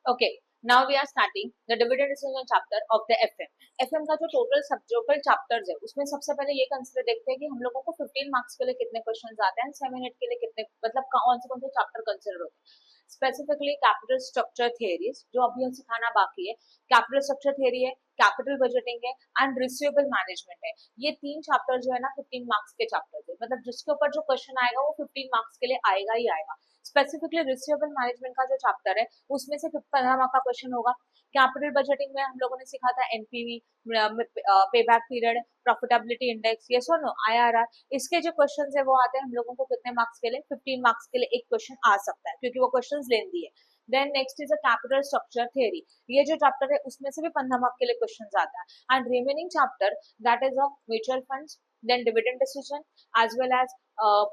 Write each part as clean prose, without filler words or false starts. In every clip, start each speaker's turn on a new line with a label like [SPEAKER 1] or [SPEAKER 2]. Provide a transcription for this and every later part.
[SPEAKER 1] Okay, now we are starting the dividend decision chapter of the FM. FM का जो total chapters है उसमें सबसे पहले ये कंसिडर देखते हैं कि हम लोगों को 15 मार्क्स के लिए कितने क्वेश्चंस आते हैं, 7 8 के लिए कितने, मतलब कौन से चैप्टर कंसिडर होते हैं. स्पेसिफिकली कैपिटल स्ट्रक्चर थियरीज जो अभी हम सिखाना बाकी है. कैपिटल स्ट्रक्चर थियरी है, कैपिटल बजटिंग है एंड रिसीवेबल मैनेजमेंट है. ये तीन चैप्टर जो है ना 15 मार्क्स के चैप्टर है, मतलब जिसके ऊपर जो क्वेश्चन आएगा वो 15 मार्क्स के लिए आएगा ही आएगा. स्पेसिफिकली रिसीवेबल मैनेजमेंट का जो चैप्टर है उसमें से 15 मार्क का क्वेश्चन होगा. कैपिटल बजटिंग में हम लोगों ने सीखा था एनपीवी, पे बैक पीरियड, प्रॉफिटेबिलिटी इंडेक्स, ये सो नो आईआरआर. इसके जो क्वेश्चंस है वो आते हैं हम लोगों को कितने मार्क्स के लिए, 15 मार्क्स के लिए एक क्वेश्चन आ सकता है क्योंकि वो क्वेश्चंस लेंदी है. Then next is a capital structure theory. ये जो चैप्टर है उसमें से भी 15 मार्क के लिए क्वेश्चन आता है. And remaining chapter that is a mutual funds, then dividend decision as well as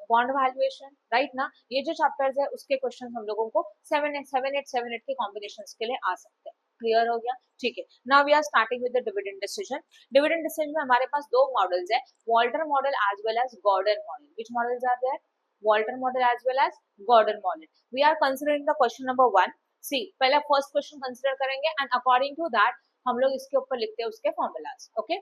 [SPEAKER 1] bond valuation, right ना. ये जो चैप्टर्स है उसके क्वेश्चन हम लोगों को 7 8 के कॉम्बिनेशंस के लिए आ सकते हैं. क्लियर हो गया, ठीक है. Now we are starting with the dividend decision. Dividend decision में हमारे पास दो मॉडल्स है, Walter model as well as Gordon model. Which models are there? Walter model as well as Gordon model. We are considering the question number 1. See पहले first question consider करेंगे and according to that हम लोग इसके ऊपर लिखते हैं उसके formulas. Okay,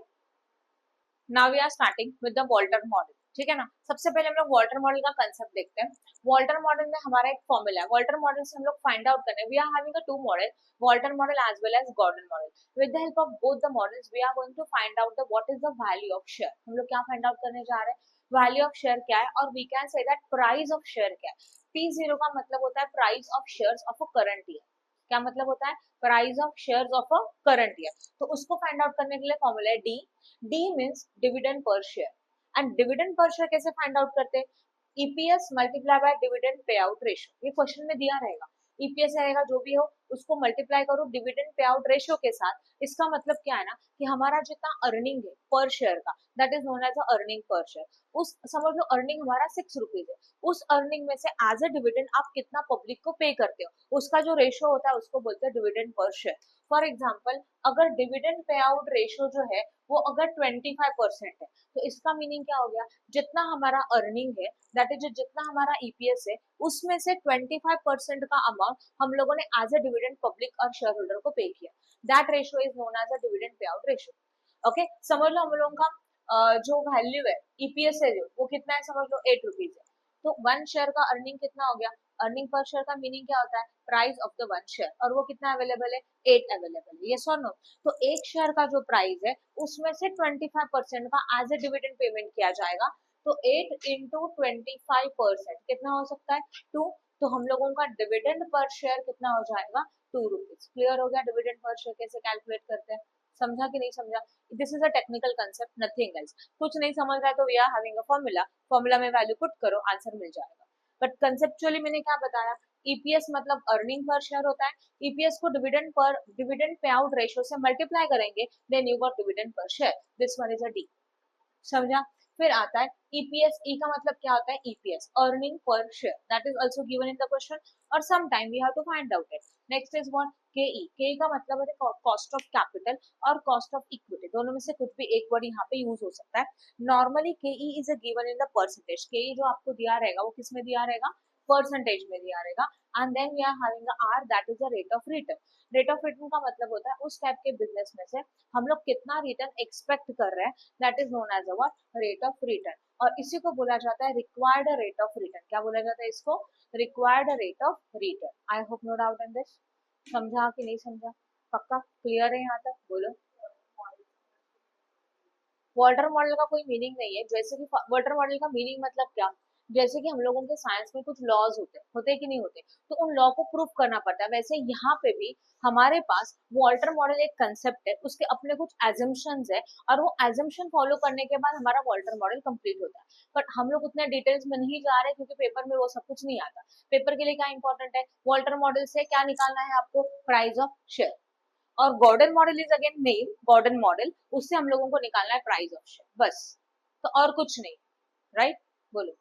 [SPEAKER 1] now we are starting with the Walter model. ठीक है ना. सबसे पहले हम लोग वॉल्टर मॉडल का कंसेप्ट देखते हैं. वॉल्टर मॉडल में हमारा एक फॉर्मूला है. वॉल्टर मॉडल से हम लोग फाइंड आउट करने, we are having a two model, Walter model as well as Gordon model. With the help of both the models we are going to find out the what is the value of share. हम लोग क्या find out करने जा रहे हैं, value of share क्या है, और we can say that price of share क्या है. P0 का मतलब होता है price of shares of a current year. क्या मतलब होता है, price of shares of a current year. तो उसको फाइंड आउट करने के लिए फॉर्मूला है D. D means dividend per share. And dividend per share कैसे फाइंड आउट करते हैं, ईपीएस मल्टीप्लाई बाय डिविडेंड पे आउट रेशियो. ये क्वेश्चन में दिया रहेगा, ईपीएस रहेगा जो भी हो उसको मल्टीप्लाई करो डिविडेंड पे आउट रेशियो के साथ. इसका मतलब क्या है ना कि हमारा जितना अर्निंग है पर शेयर का, that is known as a earning per share. उस समझ लो अर्निंग हमारा 6 रुपीज है, उस अर्निंग में से एज अ डिविडेंड आप कितना पब्लिक को पे करते हो उसका जो रेशियो होता है उसको बोलते हैं dividend per share. For example अगर डिविडेंड पे आउट रेशियो जो है वो अगर 25% है तो इसका मीनिंग क्या हो गया, जितना हमारा अर्निंग है दैट इज जितना हमारा ईपीएस है उसमें से 25% का अमाउंट हम लोगों ने एज अ डिविडेंड पब्लिक और शेयर होल्डर को पे किया. That ratio is known as a dividend पे आउट रेशियो. ओके, समझ लो हम लोगों का जो वैल्यू है ईपीएस है जो वो कितना है, समझ लो 8 रुपीज है. तो 1 शेयर का अर्निंग कितना हो गया, अर्निंग पर शेयर का मीनिंग क्या होता है, प्राइस ऑफ द 1 शेयर, और वो कितना अवेलेबल है, 8 अवेलेबल है. यस और नो. तो एक शेयर का जो प्राइस है उसमें से 25% का एज ए डिविडेंड पेमेंट किया जाएगा. तो 8 इंटू 25% कितना हो सकता है, 2. तो हम लोगों का डिविडेंड पर शेयर कितना हो जाएगा, 2 रुपीज. क्लियर हो गया डिविडेंड पर शेयर कैसे कैलकुलेट करते हैं, समझा कि नहीं समझा. This is a technical concept, nothing else. कुछ नहीं समझ रहा है तो we are having a formula, formula में वैल्यू पुट करो आंसर मिल जाएगा. बट कंसेप्चुअली मैंने क्या बताया, ईपीएस मतलब अर्निंग पर शेयर होता है, ईपीएस को डिविडेंड पे आउट रेशियो से मल्टीप्लाई करेंगे then you got dividend per share. This one is a D. समझा. फिर आता है ईपीएस. ई का मतलब क्या होता है, EPS earning per share, that is also given in the question और some time we have to find out it. Next is what, K E. K E का मतलब है कॉस्ट ऑफ कैपिटल और कॉस्ट ऑफ इक्विटी, दोनों में से कुछ भी एक वर्ड यहाँ पे यूज हो सकता है. नॉर्मली केई is a given in the percentage. केई जो आपको दिया रहेगा वो किस में दिया रहेगा, परसेंटेज में दिया रहेगा. And then we are having R, that is the rate of return. Rate of return का मतलब होता है उस टाइप के बिजनेस में से हम लोग कितना रिटर्न एक्सपेक्ट कर रहे हैं, that is known as our rate of return. और इसी को बोला जाता है रिक्वायर्ड रेट ऑफ रिटर्न. क्या बोला जाता है इसको, required rate of return. I hope no doubt in this. समझा कि नहीं समझा, पक्का क्लियर है यहाँ तक, बोलो. वॉल्टर मॉडल का कोई मीनिंग नहीं है, जैसे कि वॉल्टर मॉडल का मीनिंग मतलब क्या, जैसे कि हम लोगों के साइंस में कुछ लॉज होते कि नहीं होते, तो उन लॉ को प्रूफ करना पड़ता है. वैसे यहाँ पे भी हमारे पास वॉल्टर मॉडल एक कंसेप्ट है, उसके अपने कुछ एजम्पशंस है और वो एजम्पशन फॉलो करने के बाद हमारा वॉल्टर मॉडल कंप्लीट होता है. बट हम लोग उतने डिटेल्स में नहीं जा रहे क्योंकि पेपर में वो सब कुछ नहीं आता. पेपर के लिए क्या इंपॉर्टेंट है, वॉल्टर मॉडल से क्या निकालना है आपको, प्राइस ऑफ शेयर. और Gordon model is again name, Gordon model, उससे हम लोगों को निकालना है प्राइस ऑफ शेयर बस. तो और कुछ नहीं, राइट. बोलो.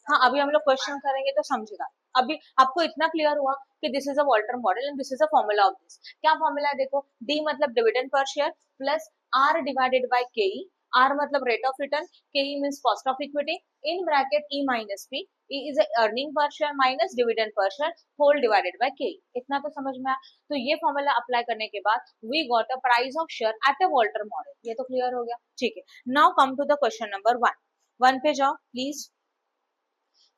[SPEAKER 1] हाँ अभी हम लोग क्वेश्चन करेंगे तो समझेगा. अभी आपको इतना क्लियर हुआ कि this is a Walter model and this is a formula of this. क्या फॉर्मूला है देखो, डी मतलब dividend per share plus R divided by K E R मतलब rate of return, KE means cost of equity, in bracket E minus P, E is a earning per share minus dividend per share whole divided by KE. इतना तो समझ में आया. तो ये formula apply करने के बाद we got a price of share at a Walter model. ये तो क्लियर हो गया. ठीक है. Now come to the question number 1. 1 पे जाओ please.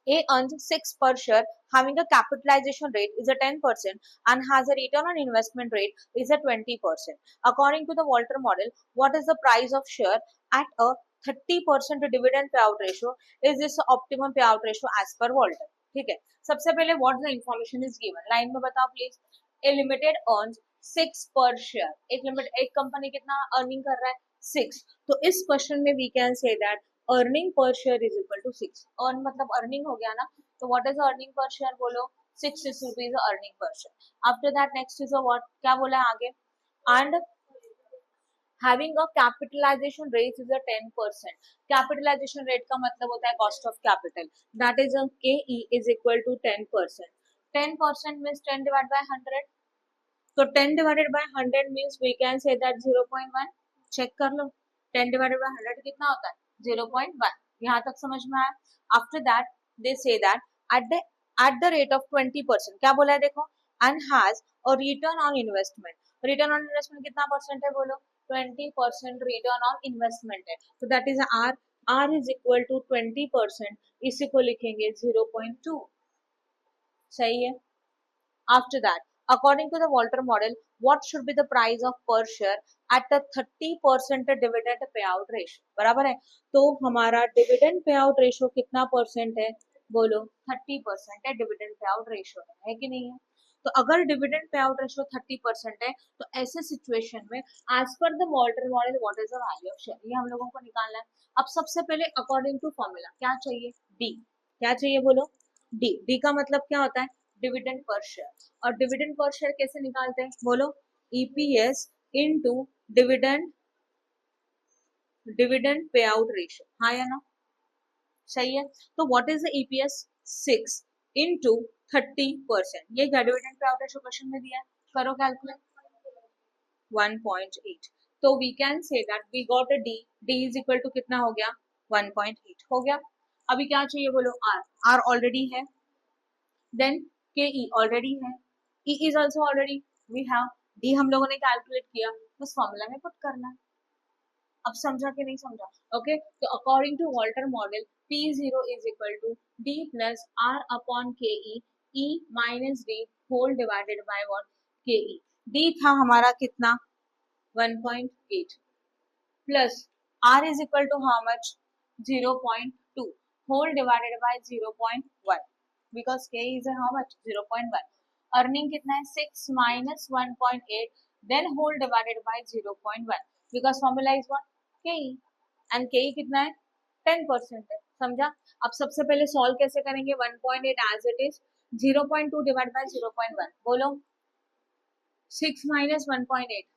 [SPEAKER 1] A earns 6 per share, having a capitalization rate is a 10% and has a return on investment rate is a 20%. According to the Walter model, what is the price of share at a 30% dividend payout ratio? Is this the optimum payout ratio as per Walter? ठीक है. सबसे पहले what the information is given? Line में बताओ please. A limited earns 6 per share. एक company कितना earning कर रहा है? 6. तो इस क्वेश्चन में we can say that earning per share is equal to 6. Earn मतलब अर्निंग हो गया ना, तो what is earning per share बोलो. 6 rupees earning per share. After that next is what, क्या बोला है आगे, and having a capitalization rate is a 10%. Capitalization rate का मतलब होता है cost of capital. That is a KE is equal to 10%. 10% means 10 divided by 100. So 10 divided by 100 means we can say that 0.1. Check कर लो. 10 divided by 100 कितना होता है? 0.1. यहाँ तक समझ में आया. After that they say that at the rate of 20%. क्या बोला है देखो, and has a return on investment. Return on investment कितना परसेंट है बोलो? 20% return on investment है. So that is R. R is equal to 20%. इसी को लिखेंगे 0.2. सही है. After that, according to the Walter model, what should be the price of per share at a 30% dividend payout ratio? बराबर है. तो हमारा dividend payout ratio कितना परसेंट है बोलो? 30% है dividend payout ratio, है कि नहीं है? तो अगर dividend payout ratio 30% है, तो ऐसे सिचुएशन में as per the Walter model what is the value of share? ये हम लोगों को निकालना है. अब सबसे पहले according to formula क्या चाहिए? D. क्या चाहिए बोलो? D. D का मतलब क्या होता है? Dividend per share. और डिविडेंड पर शेयर कैसे निकालते हैं बोलो? ईपीएस इनटू डिविडेंड पे आउट रेशियो. हाँ या ना? सही है. तो what is the EPS? 6 into 30%. ये क्या dividend pay out ratio question में दिया है, करो कैलकुलेट. 1.8. तो we can say that we got a D. D is equal to कितना हो गया? 1.8 हो गया. अभी क्या चाहिए बोलो? आर. आर ऑलरेडी है. देन KE ऑलरेडी है. E is also already we have. D हम लोगों ने कैलकुलेट किया, बस फॉर्मूला में पुट करना है. अब समझा कि नहीं समझा? ओके. तो according to Walter model P0 is equal to D plus R upon KE, E minus D whole divided by what? KE. D था हमारा कितना? 1.8 plus R is equal to how much? 0.2 whole divided by 0.1. Because K is how much? 0.1. Earning कितना है? 6 minus 1.8 then whole divided by 0.1. Because formula is what? KE. And KE कितना है? 10% है. समझा? अब सबसे पहले सॉल्व कैसे करेंगे? 1.8 as it is, 0.2 divided by 0.1. बोलो. 6 minus 1.8.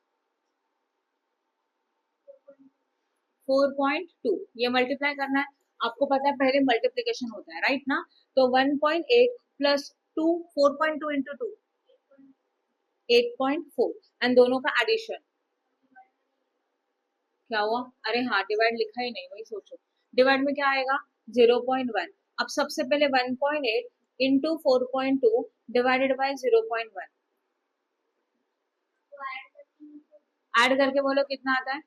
[SPEAKER 1] 4.2. ये मल्टीप्लाई करना है. आपको पता है पहले मल्टीप्लिकेशन होता है, राइट ना? तो 1.8 प्लस 2, 4.2 इंटू 2 8.4 एंड दोनों का एडिशन. क्या हुआ? अरे हाँ, डिवाइड लिखा ही नहीं, वही सोचो. डिवाइड में क्या आएगा? 0.1. अब सबसे पहले 1.8 इंटू 4.2 डिवाइडेड बाय 0.1. ऐड करके बोलो कितना आता है?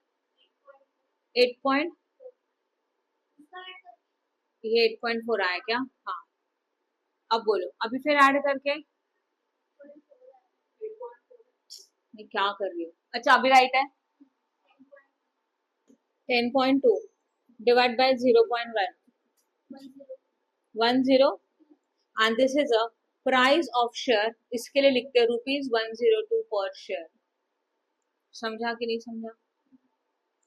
[SPEAKER 1] 8. ये 8.4 आया क्या? हाँ. अब बोलो, अभी फिर ऐड करके. क्या कर रही हो? अच्छा अभी राइट है. 10.2 divide by 0.1. 10 and this is a price of share. इसके लिए लिखते हैं ₹102 पर शेयर. समझा कि नहीं समझा?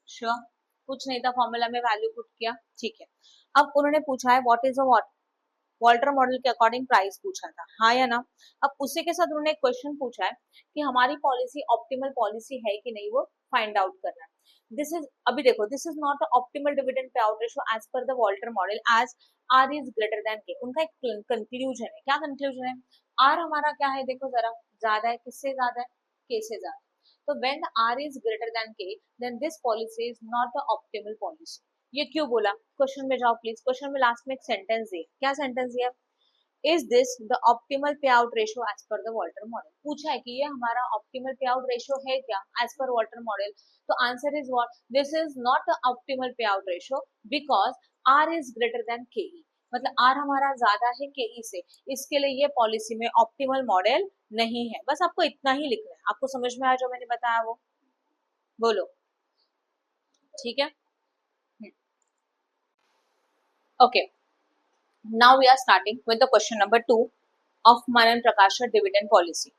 [SPEAKER 1] श्योर. कुछ नहीं था, फॉर्मूला में वैल्यू पुट किया. ठीक है. अब उन्होंने पूछा है what is a what Walter model के अकॉर्डिंग प्राइस पूछा था, हाँ या ना? अब उसी के साथ उन्होंने एक क्वेश्चन पूछा है कि हमारी पॉलिसी ऑप्टिमल पॉलिसी है कि नहीं, वो फाइंड आउट करना है. दिस इज, अभी देखो, this is not optimal dividend पे out ratio as per the Walter model as R is greater than K. उनका एक कंक्लूजन है. क्या कंक्लूजन है? आर हमारा क्या है देखो जरा, ज्यादा है. किससे ज्यादा है? के से ज्यादा. तो when R is greater than K then this policy is not the optimal policy. ये क्यों बोला? क्वेश्चन में जाओ प्लीज। क्वेश्चन में लास्ट में एक सेंटेंस दिया, क्या सेंटेंस दिया? Is this the optimal pay out ratio as per the Walter model. पूछा है कि ये हमारा ऑप्टिमल पे आउट रेशियो है क्या एज पर वाल्टर मॉडल? तो answer is what? This is not the optimal pay out ratio because R is greater than K. मतलब are हमारा ज्यादा है के से, इसके लिए ये पॉलिसी में ऑप्टिमल मॉडल नहीं है। बस आपको इतना ही लिखना है। आपको समझ में आया जो मैंने बताया वो? बोलो। ठीक है, okay. Now we are starting with the question number 2 of Manan Prakasha dividend policy.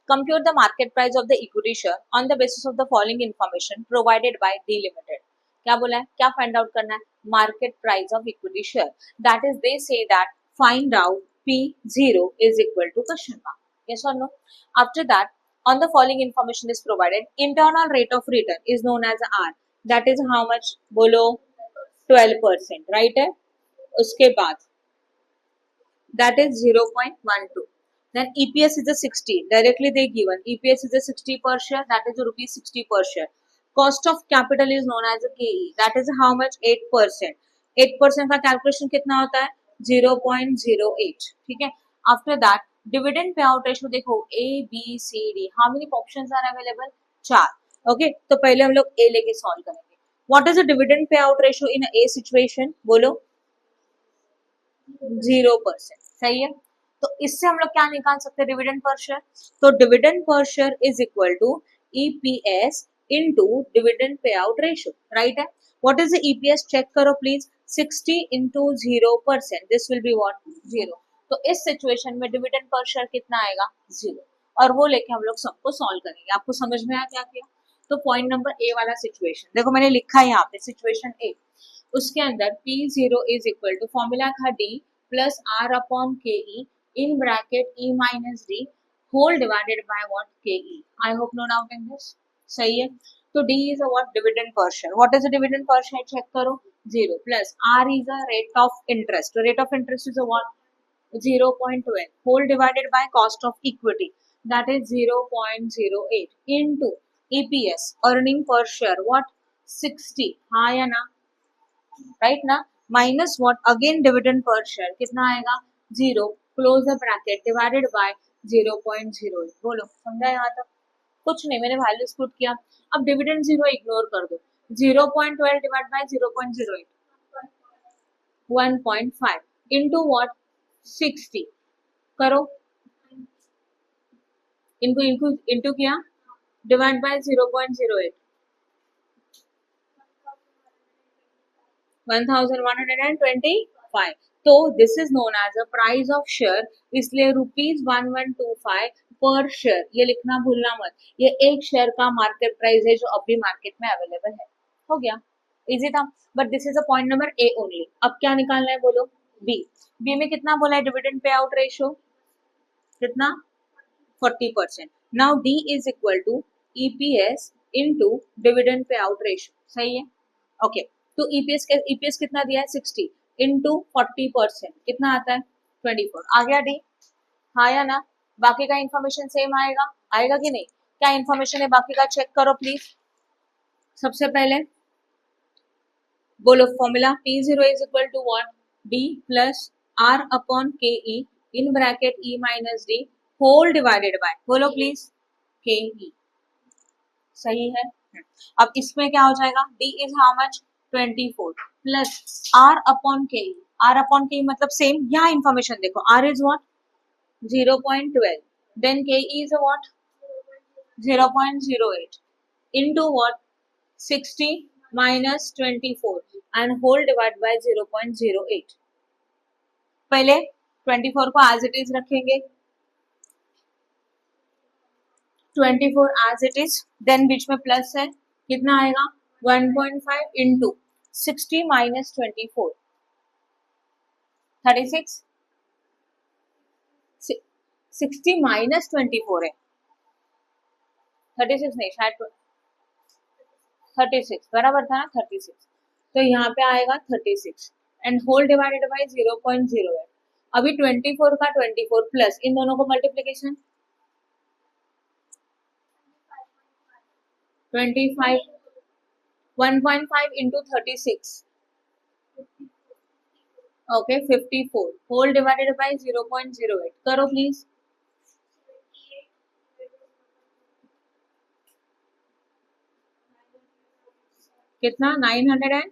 [SPEAKER 1] Compute the market price of the equity share on the basis of the following information provided by D Limited. क्या बोला है? क्या find out करना है? Market price of equity share. That is they say that find out P0 is equal to question mark. Yes or no? After that, on the following information is provided. Internal rate of return is known as R. That is how much? बोलो 12%. Right है? उसके बाद that is 0.12. Then EPS is a 60. Directly they given EPS is a 60 per share. That is rupees 60 per share. Cost of capital is known as a KE. That is how much? 8%. 8% का calculation कितना होता है? 0.08. ठीक है. After that dividend payout ratio देखो A B C D. How many options are available? 4. Okay. तो पहले हम लोग A लेके solve करेंगे. What is the dividend payout ratio in a situation? बोलो. 0%। सही है। तो इससे हम लोग क्या निकाल सकते हैं? Dividend per share. तो dividend per share is equal to EPS into dividend पे आउट रेशियो। राइट है। What is the EPS? Check करो please. 60 into 0%, this will be what? 0। तो इस सिचुएशन में डिविडेंड पर शेयर कितना आएगा? 0। और वो लेके हम लोग सबको सॉल्व करेंगे। आपको समझ में आया क्या किया? तो पॉइंट नंबर ए वाला सिचुएशन देखो, मैंने लिखा है यहाँ पे सिचुएशन ए। उसके अंदर P0 is equal to formula था D plus R upon K E in bracket E minus D whole divided by what? K E. I hope no doubt in this. सही है। तो D is a what? Dividend per share. What is the dividend per share? Check करो। 0 plus R is a rate of interest. Rate of interest is a what? 0.12 whole divided by cost of equity, that is 0.08 into EPS earning per share what? 60। हाँ या ना? Right ना? Minus what? Again dividend per share कितना आएगा? 0 close the bracket divided by 0.08। बोलो समझा यहाँ तक? कुछ नहीं, मैंने वैल्यूज पुट किया। अब डिविडेंड 0 इग्नोर कर दो। 0.12 डिवाइड बाय 0.08 1.5 इनटू व्हाट? 60 करो। इनको इनको इनटू किया डिवाइड बाय 0.08 1125। तो this is known as a price of share, इसलिए ₹1125 पर शेयर। ये लिखना भूलना मत। ये एक शेयर का मार्केट प्राइस है जो अभी मार्केट में अवेलेबल है। हो गया, इजी था। But this is a point number A only. अब क्या निकालना है? बोलो। बी। बी में कितना बोला है? डिविडेंड पे आउट रेशियो कितना? 40%। Now D is equal to EPS into dividend पे आउट रेशियो। सही है। ओके। तो ईपीएस कितना दिया है? 60 इंटू 40% कितना आता है? 24। आ गया डी? हाँ या ना? बाकी का इंफॉर्मेशन सेम आएगा? आएगा कि नहीं? क्या इंफॉर्मेशन है बाकी का? चेक करो प्लीज। सबसे पहले बोलो formula. P0 is equal to what? D plus R upon K E in bracket E minus D whole divided by, बोलो प्लीज, के ई। सही है। अब इसमें क्या हो जाएगा? D is how much? 24 plus R upon K E. R upon K ई मतलब same. यहाँ इंफॉर्मेशन देखो, R is what? 0.12 then K E is what? 0.08 into what? 60 minus 24 and whole divided by 0.08। पहले 24 को as it is रखेंगे, 24 as it is, then बीच में plus है, कितना आएगा? 1.5 into 60 minus 24 36। 60 minus 24 है, 36 नहीं शायद 36 बराबर था ना? 36। तो यहाँ पे आएगा 36 एंड होल डिवाइडेड बाय 0.08। अभी 24 का 24 प्लस इन दोनों को multiplication 25 1.5 into 36 okay 54 whole divided by 0.08 करो प्लीज कितना 900 एंड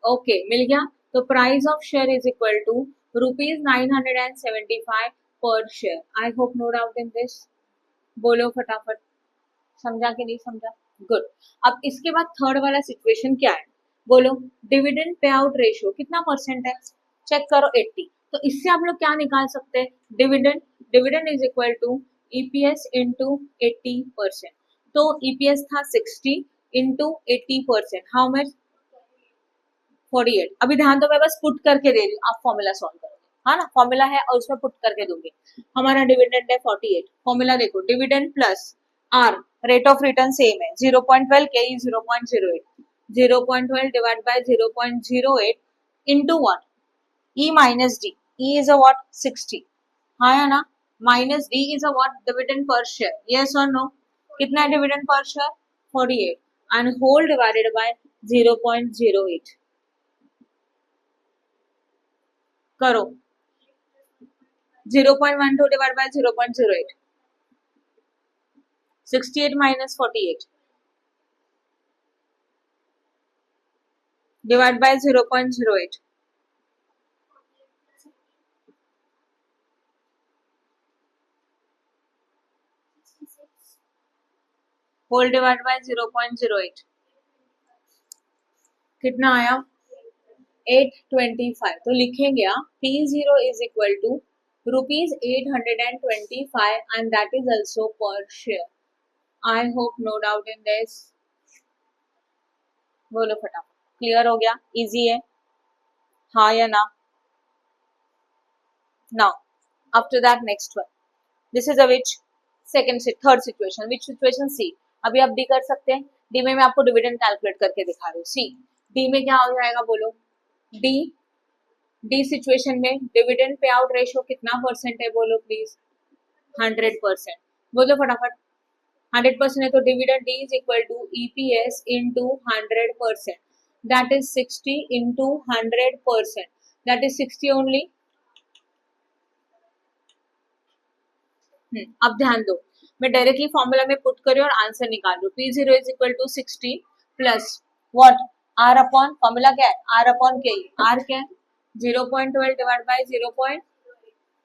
[SPEAKER 1] ओके मिल गया तो price of share is equal to ₹975 per share I hope no doubt in this बोलो फटाफट समझा कि नहीं समझा गुड अब इसके बाद थर्ड वाला सिचुएशन क्या है बोलो डिविडेंड पे आउट रेशियो कितना परसेंट है चेक करो 80 तो इससे आप लोग क्या निकाल सकते हैं dividend dividend is equal to EPS into 80% तो ईपीएस था 60 इंटू 80% हाउ मच 48 अभी ध्यान दो मैं बस पुट करके दे रही हूँ आप फॉर्मूला सॉल्व करोगे हाँ ना फॉर्मूला है और उसमें पुट करके दूंगी हमारा डिविडेंड है 48 फॉर्मूला देखो dividend plus R rate of return same है 0.12 के 0.08 0.12 divide by 0.08 into what E minus D E is a what 60 हाँ या ना minus D is a what dividend per share yes और नो कितना है dividend per share 48 and whole divided by 0.08 करो 0.12 divided by 0.08 68 minus 48 divided by 0.08 whole divided by 0.08 कितना आया 825 तो लिखेंगे आप P0 is equal to ₹825 and that is also per share I hope no doubt in this बोलो फटाफट clear हो गया इजी है हाँ या ना now after that next one this is a which third situation which situation C अभी आप डी कर सकते हैं डी में मैं आपको डिविडेंड कैलकुलेट करके दिखा रही हूँ सी डी में क्या हो जाएगा बोलो डी डी सिचुएशन में डिविडेंड पे आउट रेशियो कितना परसेंट है बोलो प्लीज 100% बोलो फटाफट 100% है तो dividend D is equal to EPS into 100% that is 60 into 100% that is 60 only अब ध्यान दो मैं डायरेक्टली फॉर्मूला में पुट करी और आंसर निकाल लू P0 is equal to 60 plus what R upon formula क्या है आर अपॉन के आर क्या है 0.12 डिवाइड बाय 0.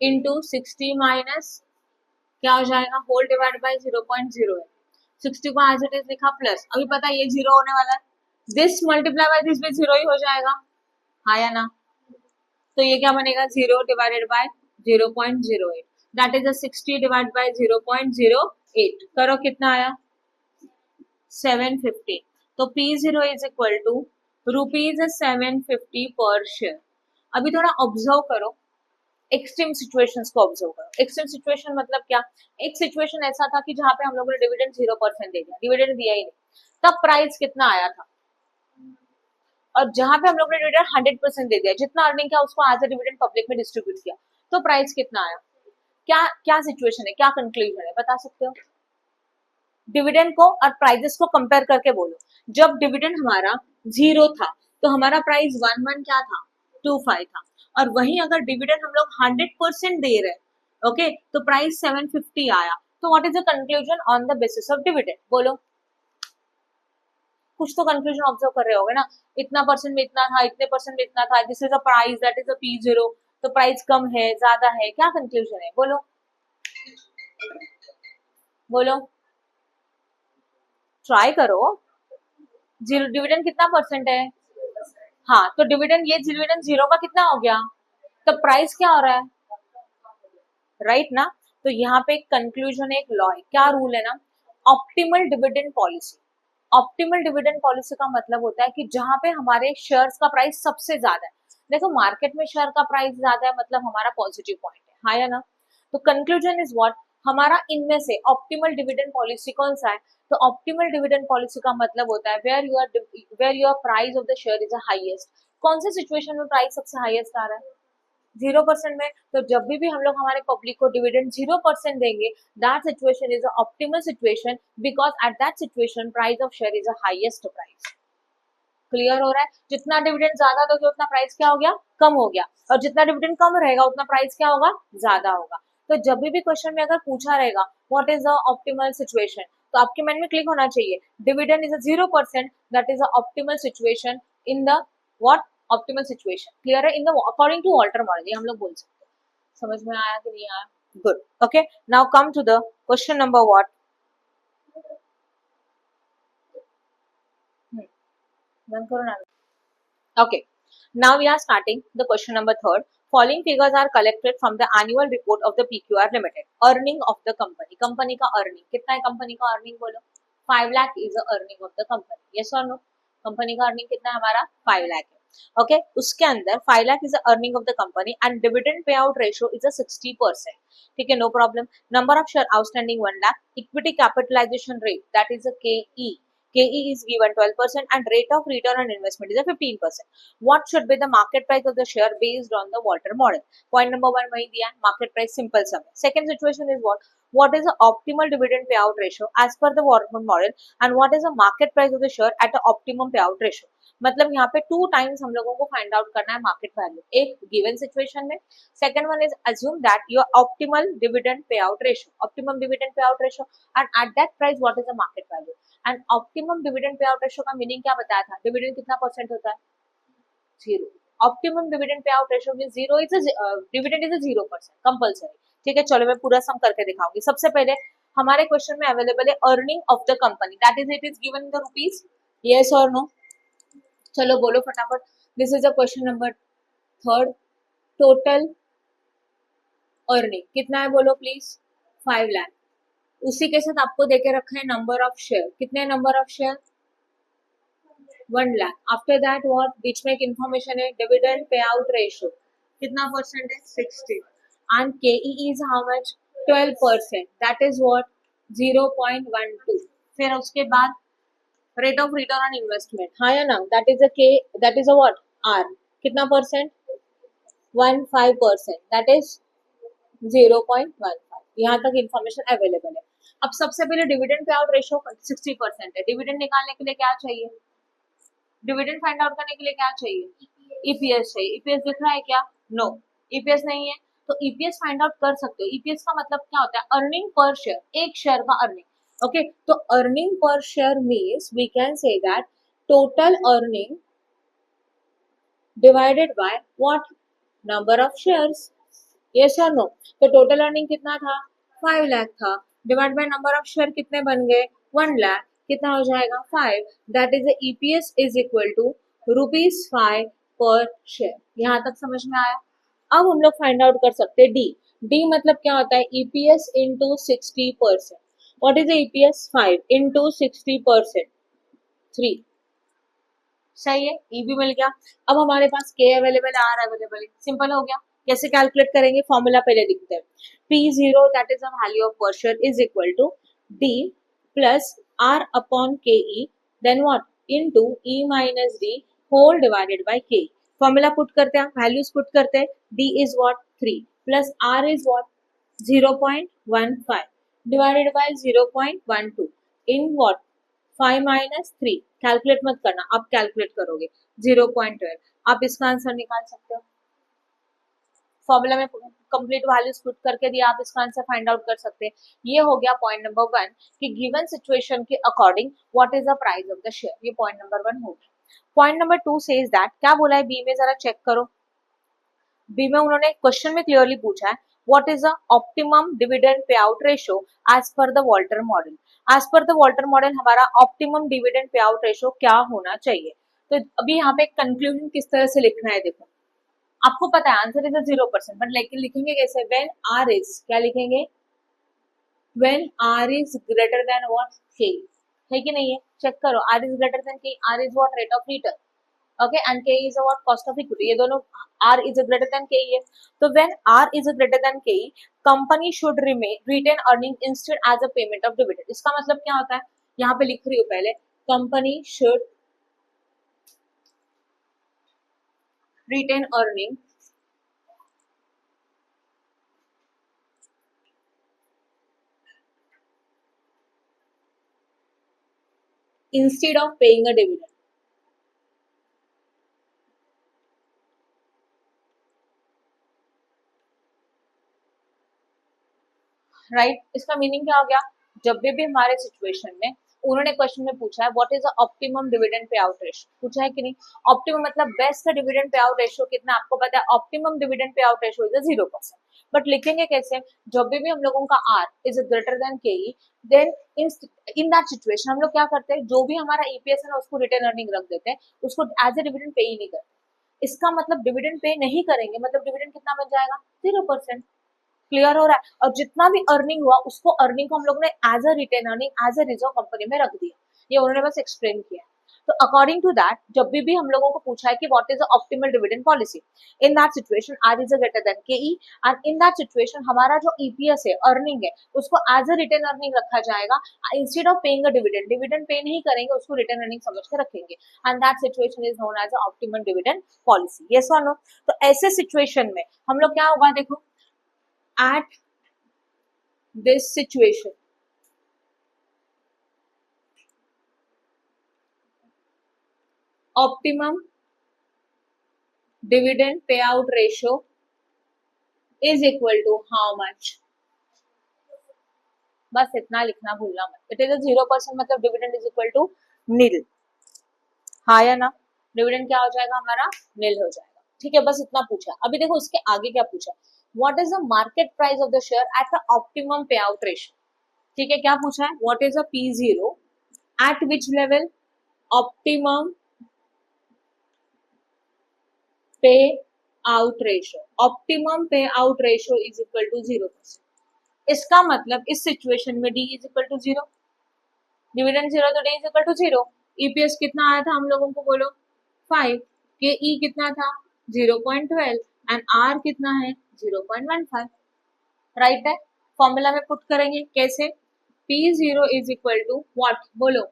[SPEAKER 1] इंटू 60 माइनस क्या हो जाएगा होल डिवाइड बाय 0.0 है 60 को एज इट इज लिखा प्लस अभी पता है ये जीरो होने वाला है दिस मल्टीप्लाई बाय दिस भी जीरो ही हो जाएगा हाँ या ना तो ये क्या बनेगा 0 divided by 0.08 that is 60 divide by 0.08 करो कितना आया 750 तो P0 इज इक्वल टू ₹750 पर शेयर अभी थोड़ा ऑब्जर्व करो एक्सट्रीम सिचुएशंस को ऑब्जर्व करो एक्सट्रीम सिचुएशन मतलब क्या एक सिचुएशन ऐसा था कि जहां पे हम लोगों ने डिविडेंड 0% दे दिया डिविडेंड दिया ही नहीं तब प्राइस कितना आया था और जहां पे हम लोग ने डिविडेंड 100% दे दिया जितना अर्निंग किया उसको एज अ डिविडेंड पब्लिक में डिस्ट्रीब्यूट किया तो प्राइस कितना आया क्या क्या सिचुएशन है क्या कंक्लूजन है बता सकते हो डिविडेंड को और प्राइजेस को कंपेयर करके बोलो जब डिविडेंड हमारा 0 था तो हमारा प्राइस 11 क्या था 25 था और वहीं अगर डिविडेंड हम लोग 100% दे रहे ओके तो प्राइस 750 आया तो what is the conclusion on the basis of dividend बोलो कुछ तो कंक्लूजन ऑब्जर्व कर रहे होगे ना इतना परसेंट में इतना था इतने परसेंट में इतना था this is a price that is a P0 तो प्राइस कम है ज्यादा है क्या कंक्लूजन है बोलो बोलो ट्राई करो डिविडेंड कितना परसेंट है हाँ तो डिविडेंड ये डिविडेंड 0 का कितना हो गया तो प्राइस क्या हो रहा है राइट ना तो यहाँ पे एक कंक्लूजन एक लॉ है क्या रूल है ना optimal dividend policy optimal dividend policy का मतलब होता है कि जहां पे हमारे शेयर्स का प्राइस सबसे ज्यादा है देखो मार्केट में शेयर का प्राइस ज्यादा है मतलब हमारा पॉजिटिव पॉइंट है हाँ या ना तो कंक्लूजन इज व्हाट हमारा इनमें से ऑप्टिमल डिविडेंड पॉलिसी कौन सा है तो ऑप्टिमल डिविडेंड पॉलिसी का मतलब होता है where your price of the share is highest कौन से सिचुएशन में प्राइस सबसे हाईएस्ट आ रहा है 0% में, तो जब भी हम लोग हमारे पब्लिक को डिविडेंड 0% देंगे, that situation is a optimal situation, because at that situation price of share is a highest price. Clear हो रहा है? जितना डिविडेंड ज्यादा दोगे उतना प्राइस क्या हो गया, कम हो गया, और जितना डिविडेंड कम रहेगा उतना प्राइस क्या होगा, ज्यादा होगा। तो जब भी क्वेश्चन में अगर पूछा रहेगा what is the optimal situation, तो आपके माइंड में क्लिक होना चाहिए dividend is a 0%, that is a optimal situation in the what, optimal situation. Clear है? In the according to Walter model, ये हम लोग बोल सकते हैं। समझ में आया कि नहीं आया? Good. Okay, now come to the question number what, बंद करो ना। Okay, now we are starting the question number third. Following figures are collected from the annual report of the PQR Limited. Earning of the company. Company का earning कितना है? company का earning बोलो. 5 lakh is the earning of the company. Yes or no? company का earning कितना है हमारा? 5 lakh है. Okay, उसके अंदर 5 lakh is the earning of the company and dividend payout ratio is a 60%. ठीक है, no problem. Number of share outstanding 1 lakh. Equity capitalization rate, that is a KE. KE is given 12% and rate of return on investment is a 15%. What should be the market price of the share based on the Walter model? Point number 1 वही दिया है, market price simple sum. Second situation is what? What is the optimal dividend payout ratio as per the Walter model and what is the market price of the share at the optimum payout ratio? मतलब यहाँ पे 2 times हम लोगों को find out करना है market value, एक given situation में, second one is assume that your optimal dividend पे आउट रेशियो, ऑप्टिमम डिविडेंड पे out ratio and at that price what is the market value. And optimum dividend पे out ratio का meaning क्या बताया था? Dividend कितना percent होता है? 0। ऑप्टिमम डिविडेंड पे out ratio means 0 is dividend is 0% compulsory. ठीक है, चलो मैं पूरा सम करके दिखाऊंगी। सबसे पहले हमारे क्वेश्चन में अवेलेबल है earning of the company, that is it is given in the rupees. Yes और नो? चलो बोलो फटाफट। This is the question number third. Total earning कितना है बोलो प्लीज? 5 लाख। उसी के साथ आपको देके रखा है नंबर ऑफ शेयर, कितने number of share? 1 lakh. After that what, बीच में एक इंफॉर्मेशन है डिविडेंड पे आउट रेशियो कितना परसेंट है? 60 and K E is how much? 12%, that is what? 0.12। फिर उसके बाद rate of return on investment, हाँ या ना, that is a K, that is a what? R, कितना परसेंट? 15%, that is 0.15। यहाँ तक इंफॉर्मेशन अवेलेबल है। अब सबसे पहले डिविडेंड पे आउट रेशियो 60% है, डिविडेंड निकालने के लिए क्या चाहिए? डिविडेंड फाइंड आउट करने के लिए क्या चाहिए? ईपीएस चाहिए। ईपीएस दिख रहा है क्या? नो, ईपीएस नहीं है। तो ईपीएस फाइंड आउट कर सकते हो। ईपीएस का मतलब क्या होता है? अर्निंग पर शेयर, एक शेयर का अर्निंग। ओके, तो earning per share means we can say that total earning divided by what? Number of shares. Yes और नो? तो टोटल अर्निंग कितना था? 5 लाख था, divide by number of share कितने बन गए? 1 लाख। कितना हो जाएगा? 5। That is EPS is equal to ₹5 per share. यहाँ तक समझ में आया? अब हम लोग फाइंड आउट कर सकते हैं डी। डी मतलब क्या होता है? EPS into 60%। What is EPS? 5 into 60%, 3। सही है, ई भी मिल गया। अब हमारे पास के अवेलेबल है, आर अवेलेबल है, सिंपल हो गया। कैसे कैलकुलेट करेंगे? फॉर्मूला पहले दिखते हैं। P0 that is the value of per share is equal to D plus R upon K E, then what? Into E minus D whole divided by K. Formula put करते हैं, values put करते हैं। D is what? 3 plus R is what? 0.15 divided by 0.12 in what? 5 minus 3। Calculate मत करना, आप calculate करोगे 0.12। आप इसका आंसर निकाल सकते हो। फॉर्मूला में कंप्लीट वैल्यूज पुट करके दिया, आप इसका आंसर फाइंड आउट कर सकते हैं। ये हो गया पॉइंट नंबर 1 कि गिवन सिचुएशन के according what is the price of the share. ये पॉइंट नंबर 1 हो गया। पॉइंट नंबर 2 सेज दैट, क्या बोला है बी में, जरा चेक करो। बी में उन्होंने क्वेश्चन में क्लियरली पूछा है what is the optimum dividend पे out ratio as per the Walter model. As per the Walter model हमारा ऑप्टिमम डिविडेंड पे आउट रेशियो क्या होना चाहिए? तो अभी यहाँ पे कंक्लूजन किस तरह से लिखना है देखो। आपको पता है आंसर इज 0%, बट लेकिन लिखेंगे कैसे? व्हेन आर इज, क्या लिखेंगे? When R is greater than what? K. है कि नहीं है? चेक करो, R is greater than K. R is what? Rate of return. Okay, and K is what? Cost of equity. ये दोनों R is greater than K है। तो when R is greater than K, company should retain earning instead as a payment of dividend. इसका मतलब क्या होता है? यहाँ पे लिख रही हूँ पहले, company should retain earning instead of paying a dividend. Right इसका मीनिंग क्या हो गया, जब भी हमारे सिचुएशन में उन्होंने क्वेश्चन में पूछा है what is the optimum dividend पे आउट रेशियो, पूछा है कि नहीं, ऑप्टिमम मतलब best dividend pay out ratio कितना, आपको पता है ऑप्टिमम डिविडेंड पे आउट रेशियो इज 0%, बट लिखेंगे कैसे, जब भी हम लोगों का are is greater than K E, then in that situation हम लोग क्या करते हैं, जो भी हमारा ईपीएस है ना उसको रिटर्न अर्निंग रख देते हैं, उसको एज ए डिविडेंड पे ही नहीं करते। इसका मतलब डिविडेंड पे नहीं करेंगे मतलब डिविडेंड कितना बन जाएगा, 0%। क्लियर हो रहा है, और जितना भी अर्निंग हुआ उसको अर्निंग को हम लोग ने as a retain earning as a reserve company में रख दिया, ये उन्होंने बस एक्सप्लेन किया। तो अकॉर्डिंग टू दैट जब भी हम लोगों को पूछा है कि what is the optimal dividend policy, in that situation R is greater than K E, and in that situation हमारा जो ईपीएस है अर्निंग है उसको एज अ रिटेन अर्निंग रखा जाएगा, instead of paying a dividend, dividend pay नहीं करेंगे उसको रिटेन अर्निंग समझ के रखेंगे, and that situation is known as optimal dividend policy. Yes और नो? तो ऐसे सिचुएशन में हम लोग क्या होगा, देखो at this situation optimum dividend payout ratio is equal to how much, बस इतना लिखना भूलना मत, इट इज 0% मतलब डिविडेंड इज इक्वल टू नील, हाँ या ना, डिविडेंड क्या हो जाएगा हमारा, नील हो जाएगा। ठीक है, बस इतना पूछा। अभी देखो उसके आगे क्या पूछा, what is the market price of the share at the optimum pay out ratio. ठीक है, क्या पूछा है, what is the P0 at which level optimum pay out ratio, optimum pay out ratio is equal to 0%। इसका मतलब इस situation में D is equal to 0, dividend 0 तो D is equal to 0, EPS कितना आया था हम लोगों को बोलो 5, के ई कितना था 0.12 एंड आर कितना है 0.15, राइट है। फॉर्मूला में पुट करेंगे कैसे, P0 is equal to what, बोलो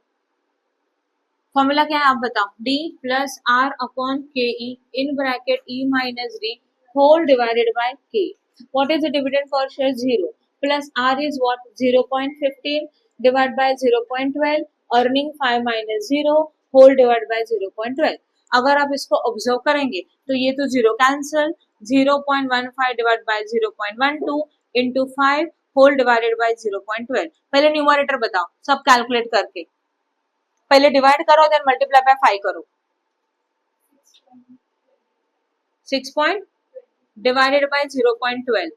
[SPEAKER 1] फॉर्मूला क्या है आप बताओ, d plus R upon K E in bracket E minus D whole divided by K. What is the dividend per share 0 plus R is what 0.15 divide by 0.12 earning 5 minus 0 whole divide by 0.12। अगर आप इसको observe करेंगे तो ये तो 0 cancel, 0.15 divide by 0.12 into 5 whole divided by 0.12। पहले numerator बताओ सब कैलकुलेट करके, पहले डिवाइड करो देन मल्टीप्लाई बाय 5 करो, 6 point divided by 0.12,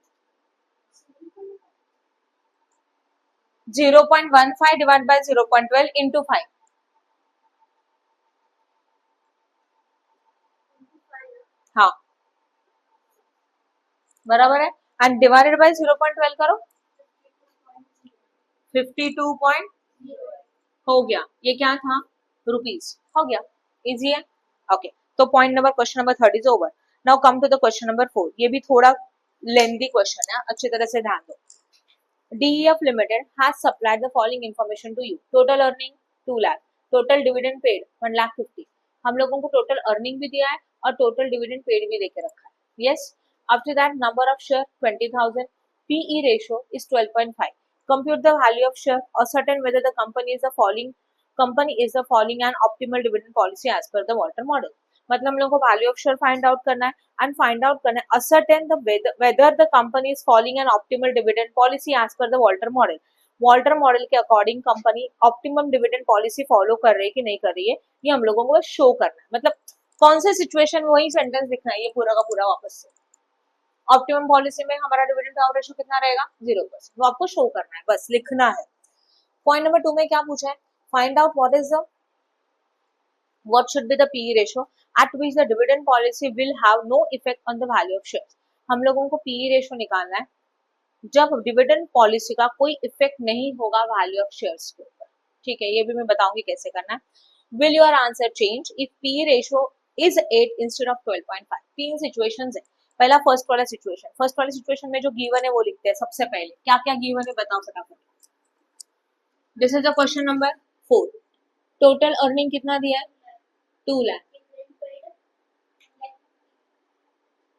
[SPEAKER 1] 0.15 divide by 0.12 into 5, हाँ बराबर है, एंड डिवाइडेड बाय 0.12 करो 52 हो गया, ये क्या था रुपीज, हो गया, इजी है। ओके तो point number question number 30 is over. Now come to the question number 4, ये भी थोड़ा लेंदी क्वेश्चन है, अच्छी तरह से ध्यान दो। DEF Limited has supplied the following information to you. Total earning 2 lakh, total dividend paid 1,50,000। हम लोगों को टोटल अर्निंग भी दिया है और टोटल डिविडेंड पेड भी देके रखा है। Yes. After that, number of share 20,000. PE ratio is 12.5. Compute the value of share or certain whether the company is the following an optimal dividend policy as per the Walter model। मतलब हम लोग को value of share find out करना है and find out करना है ascertain the whether the company is following an optimal dividend policy as per the Walter model। Walter model के according company optimum dividend policy follow कर रही है कि नहीं कर रही है, ये हम लोगों को शो करना है, मतलब कौन से सिचुएशन में वही सेंटेंस लिखना है, ये पूरा का पूरा वापस से। ऑप्टिमम पॉलिसी में हमारा डिविडेंड पे आउट रेशियो कितना रहेगा 0%, वो आपको शो करना है, बस लिखना है। पॉइंट नंबर 2 में क्या पूछा है, find out what should be the PE ratio at which the dividend policy will have no effect on the value of shares। हम लोगों को PE रेशियो निकालना है जब डिविडेंड पॉलिसी का कोई इफेक्ट नहीं होगा वैल्यू ऑफ शेयर्स के ऊपर। ठीक है, ये भी मैं बताऊंगी कैसे करना है। Will your answer change if PE ratio is 8 instead of 12.5। तीन सिचुएशंस है, पहला फर्स्ट वाला सिचुएशन में जो गिवन है वो लिखते हैं सबसे पहले, क्या क्या गिवन है बताओ फटाफट। This is the question number 4, total earning कितना दिया है 2 lakh,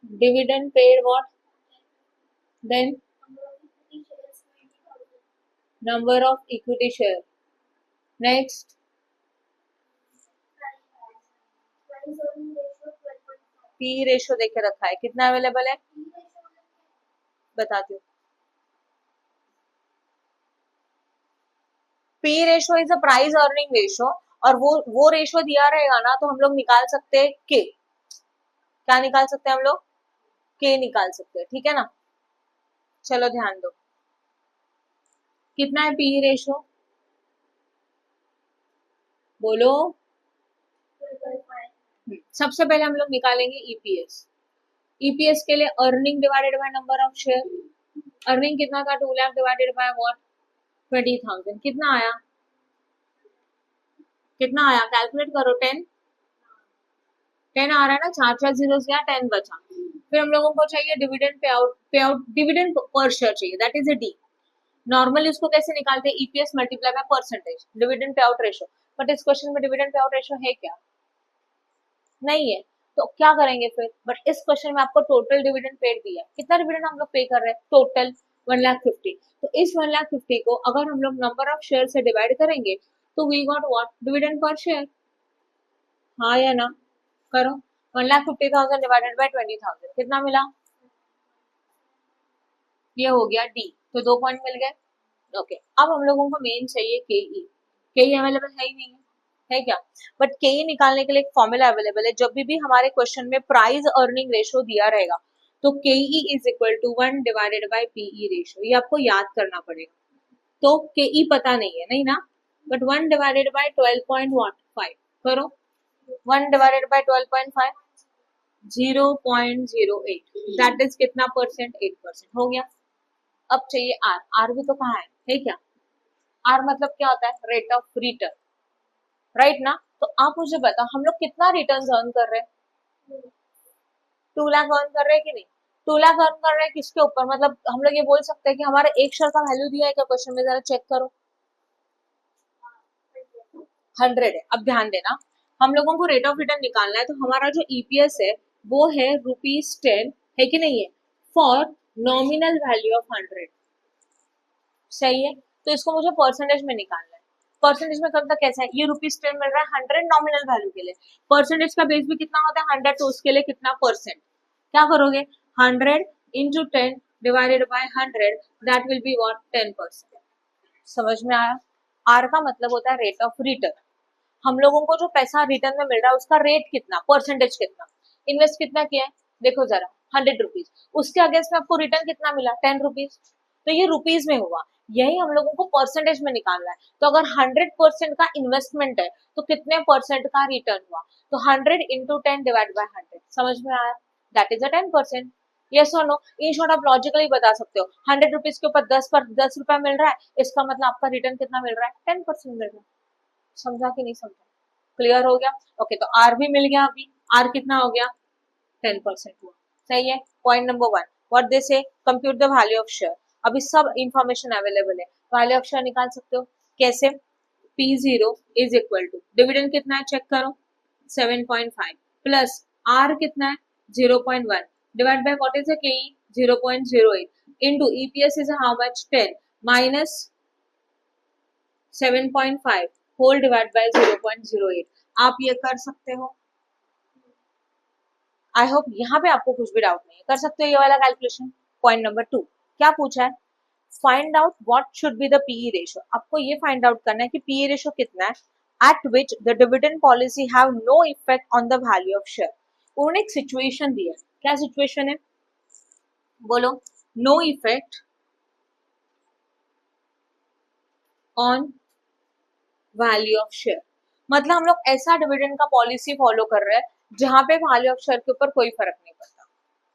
[SPEAKER 1] dividend paid what, then number of equity share, next P ratio देखे रखा है, कितना अवेलेबल है बताती हूँ। P ratio is a price earning ratio, और वो रेशियो दिया रहेगा ना, तो हम लोग निकाल सकते हैं के, क्या निकाल सकते हैं हम लोग, के निकाल सकते हैं, ठीक है ना। चलो ध्यान दो, कितना है पी रेशियो बोलो। सबसे पहले हम लोग निकालेंगे ईपीएस। ईपीएस के लिए earning divided by number of share, earning कितना था 2 लाख डिवाइडेड बाय व्हाट 20,000, कितना आया, कितना आया कैलकुलेट करो, 10 10 आ रहा है ना, 4 4 जीरो गया, 10 बचा। फिर हम लोगों को चाहिए dividend pay out dividend per share चाहिए, that is A D. Normally इसको कैसे निकालते हैं, EPS multiply by percentage dividend pay out ratio, but इस क्वेश्चन में डिविडेंड पे आउट रेशियो है क्या, नहीं है। तो क्या करेंगे फिर, बट इस क्वेश्चन में आपको टोटल डिविडेंड पेड दिया है, कितना डिविडेंड हम लोग पे कर रहे हैं टोटल 1,50,000। तो इस 1,50,000 को अगर हम लोग नंबर ऑफ शेयर से डिवाइड करेंगे तो we got what dividend per share, हाँ या ना, करो। 1,50,000 डिवाइडेड बाय 20,000 कितना मिला, ये हो गया डी, तो 2 पॉइंट मिल गए। ओके, अब हम लोगों को मेन चाहिए केई, केई अवेलेबल है ही नहीं है क्या, बट केई निकालने के लिए एक फॉर्मूला अवेलेबल है। जब भी हमारे क्वेश्चन में प्राइस अर्निंग रेशियो दिया रहेगा तो K E is equal to 1 divided by PE ratio, ये आपको याद करना पड़ेगा। तो केई पता नहीं है, नहीं ना, बट 1 डिवाइडेड बाय 12.5 करो, 1 डिवाइडेड बाय 12.5 0.08, दैट इज कितना परसेंट, 8% हो गया। अब चाहिए आर, आर भी तो कहाँ है क्या, आर मतलब क्या होता है रेट ऑफ रिटर्न, राइट ना। तो आप मुझे बताओ हम लोग कितना रिटर्न अर्न कर रहे हैं, 2 लाख अर्न कर रहे हैं कि नहीं, 2 लाख अर्न कर रहे हैं किसके ऊपर, मतलब हम लोग ये बोल सकते हैं कि हमारे एक शेयर का वैल्यू दिया है क्या क्वेश्चन में, जरा चेक करो, 100 है। अब ध्यान देना, हम लोगों को रेट ऑफ रिटर्न निकालना है, तो हमारा जो ईपीएस है वो है ₹10 है कि नहीं है, फॉर नॉमिनल वैल्यू ऑफ 100, सही है। तो इसको मुझे परसेंटेज में निकालना है, परसेंटेज में करता कैसा है, ये ₹10 मिल रहा है 100 नॉमिनल वैल्यू के लिए, परसेंटेज का बेस भी कितना होता है 100, तो उसके लिए कितना परसेंट, क्या करोगे 100 into 10 divided by 100, that will be what 10%। समझ में आया, आर का मतलब होता है रेट ऑफ रिटर्न, हम लोगों को जो पैसा रिटर्न में मिल रहा है उसका रेट कितना, परसेंटेज कितना, इन्वेस्ट कितना किया है देखो जरा 100 रुपीज, उसके अगेंस्ट में आपको रिटर्न कितना मिला 10 रुपीज, तो ये रुपीज में हुआ, यही हम लोगों को परसेंटेज में निकालना है। तो अगर 100% का इन्वेस्टमेंट है तो कितने परसेंट का रिटर्न हुआ, तो 100 इंटू 10 डिवाइड बाय 100, समझ में आया, दैट इज अ 10%। यस और नो, इन शॉर्ट आप लॉजिकली बता सकते हो 100 रुपीज के ऊपर 10 रुपया मिल रहा है, इसका मतलब आपका रिटर्न कितना मिल रहा है 10% मिल रहा है। समझा कि नहीं समझा, क्लियर हो गया। ओके, तो आर भी मिल गया, अभी आर कितना हो गया 10% हुआ, सही है। पॉइंट नंबर 1, व्हाट दे से compute the value of share, अभी सब इंफॉर्मेशन अवेलेबल है, वैल्यू ऑफ शेयर निकाल सकते हो कैसे, P0 is equal to dividend कितना है चेक करो 7.5 प्लस आर कितना है 0.1 divide by what is K 0.08 into EPS is how much 10 minus 7.5 whole divide by 0.08, आप ये कर सकते हो। आई होप यहाँ पे आपको कुछ भी डाउट नहीं है, कर सकते हो ये वाला कैलकुलेशन। पॉइंट नंबर 2, क्या पूछा है, find out what should be the PE ratio, आपको ये फाइंड आउट करना है कि पीई रेशियो कितना है at which the dividend policy have no effect on the value of share. उन्होंने एक सिचुएशन दी है, क्या सिचुएशन है बोलो, no effect on value of share, मतलब हम लोग ऐसा डिविडेंड का पॉलिसी फॉलो कर रहे हैं जहां पे वैल्यू ऑफ शेयर के ऊपर कोई फर्क नहीं पड़ता,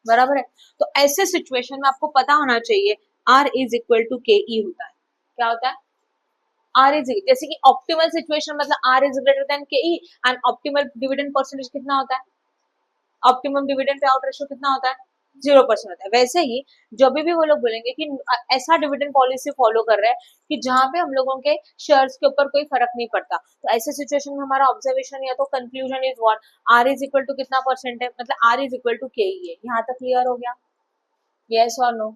[SPEAKER 1] बराबर है। तो ऐसे सिचुएशन में आपको पता होना चाहिए आर इज इक्वल टू के ई होता है, क्या होता है आर इज, जैसे कि ऑप्टिमल सिचुएशन मतलब are is greater than K E, and optimal dividend percentage कितना होता है, ऑप्टिमम डिविडेंड पे आउट रेशियो कितना होता है 0% होता है। वैसे ही जब भी वो लोग बोलेंगे कि ऐसा डिविडेंड पॉलिसी फॉलो कर रहे हैं कि जहां पे हम लोगों के शेयर्स के ऊपर कोई फर्क नहीं पड़ता, तो ऐसे सिचुएशन में हमारा ऑब्जर्वेशन या तो conclusion is what R is equal to कितना परसेंट है, मतलब आर इज इक्वल टू के ई है, यहाँ तक क्लियर हो गया, यस और नो,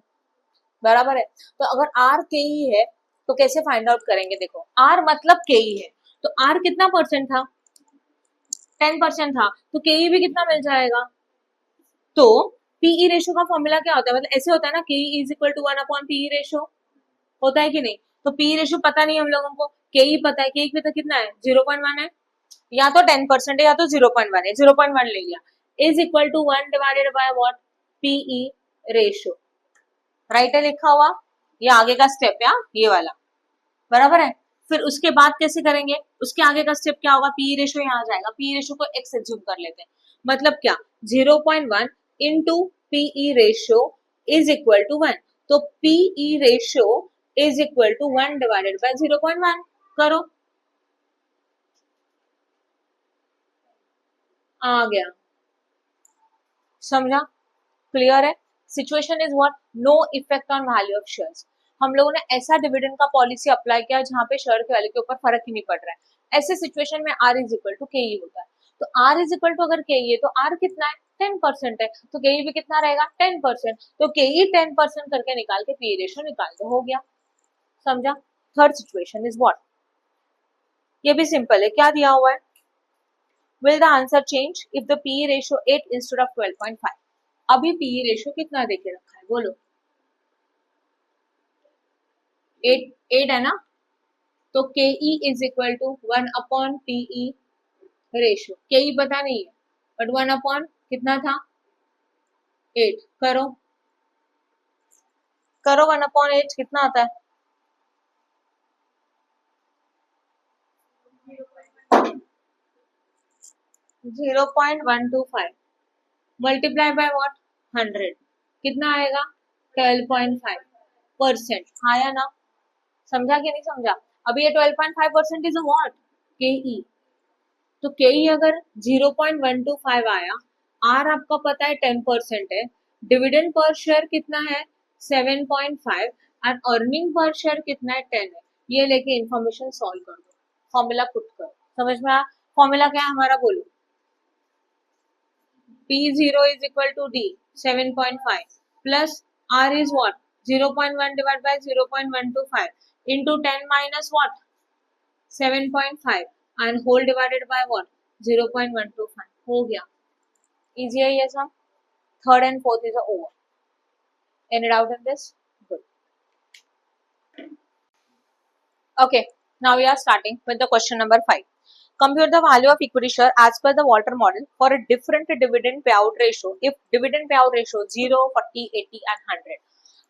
[SPEAKER 1] बराबर है। तो अगर आर के ई है तो कैसे फाइंड आउट करेंगे, देखो आर मतलब के ई है, तो आर कितना परसेंट था 10% था, तो के ई भी कितना मिल जाएगा तो पीई रेशो का फॉर्मूला क्या होता है, मतलब ऐसे होता है ना, K is equal to 1 upon PE ratio, होता है कि नहीं? तो पीई रेशो पता नहीं हम लोगों को, के ई पता है, के ई पता कितना है, 0.1 है, या तो 10% है या तो 0.1 है, 0.1 ले लिया, is equal to 1 divided by what, PE ratio, right है लिखा हुआ, ये आगे का स्टेप है, ये वाला बराबर है। फिर उसके बाद कैसे करेंगे, उसके आगे का स्टेप क्या होगा, पी रेशो यहाँ आ जाएगा, पी रेशो को एक्स एज्यूम कर लेते हैं, मतलब क्या 0.1 into PE ratio is equal to 1, तो PE ratio is equal to 1 divided by 0.1 करो, आ गया, समझा, क्लियर है। Situation is what, no effect on value of shares, हम लोगों ने ऐसा डिविडेंड का पॉलिसी अप्लाई किया जहां पे शेयर के वैल्यू के ऊपर फर्क ही नहीं पड़ रहा है, ऐसे सिचुएशन में आर इज इक्वल टू के ई होता है, तो आर इज इक्वल टू अगर के ई है तो आर कितना है, 10% है, तो के ई भी कितना रहेगा 10%, तो के ई 10% करके निकाल के पी रेशो निकाल दो, हो गया, समझा। थर्ड सिचुएशन इज व्हाट, ये भी सिंपल है, क्या दिया हुआ है, will the answer change if the PE ratio 8 instead of 12.5, अभी PE रेशियो कितना देके रखा है बोलो, 8 है ना, तो KE is equal to 1 upon PE ratio, KE पता नहीं है बट 1 अपॉन कितना था 8, करो करो 1 अपॉन 8 कितना आता है, 0.125 मल्टीप्लाई बाय व्हाट 100, कितना आएगा 12.5%, हाँ या ना, समझा कि नहीं समझा। अभी ये 12.5% इज व्हाट, के ई, तो के ई अगर 0.125 आया, आर आपका पता है 10% है, डिविडेंड पर शेयर कितना है 7.5 और अर्निंग पर शेयर कितना है 10 है, ये लेके इंफॉर्मेशन सॉल्व कर दो, फॉर्मूला पुट करो, समझ में आया। फॉर्मूला क्या है हमारा बोलो, P0 is equal to D 7.5 plus R is what 0.1 divided by 0.125 into 10 minus what 7.5 and whole divided by what 0.125, हो गया, easy है ये सब। Third and fourth is over. Any doubt in this? Good. Okay, now we are starting with the question number 5. Compute the value of equity share as per the Walter model for a different dividend payout ratio if dividend payout ratio 0, 40, 80 and 100.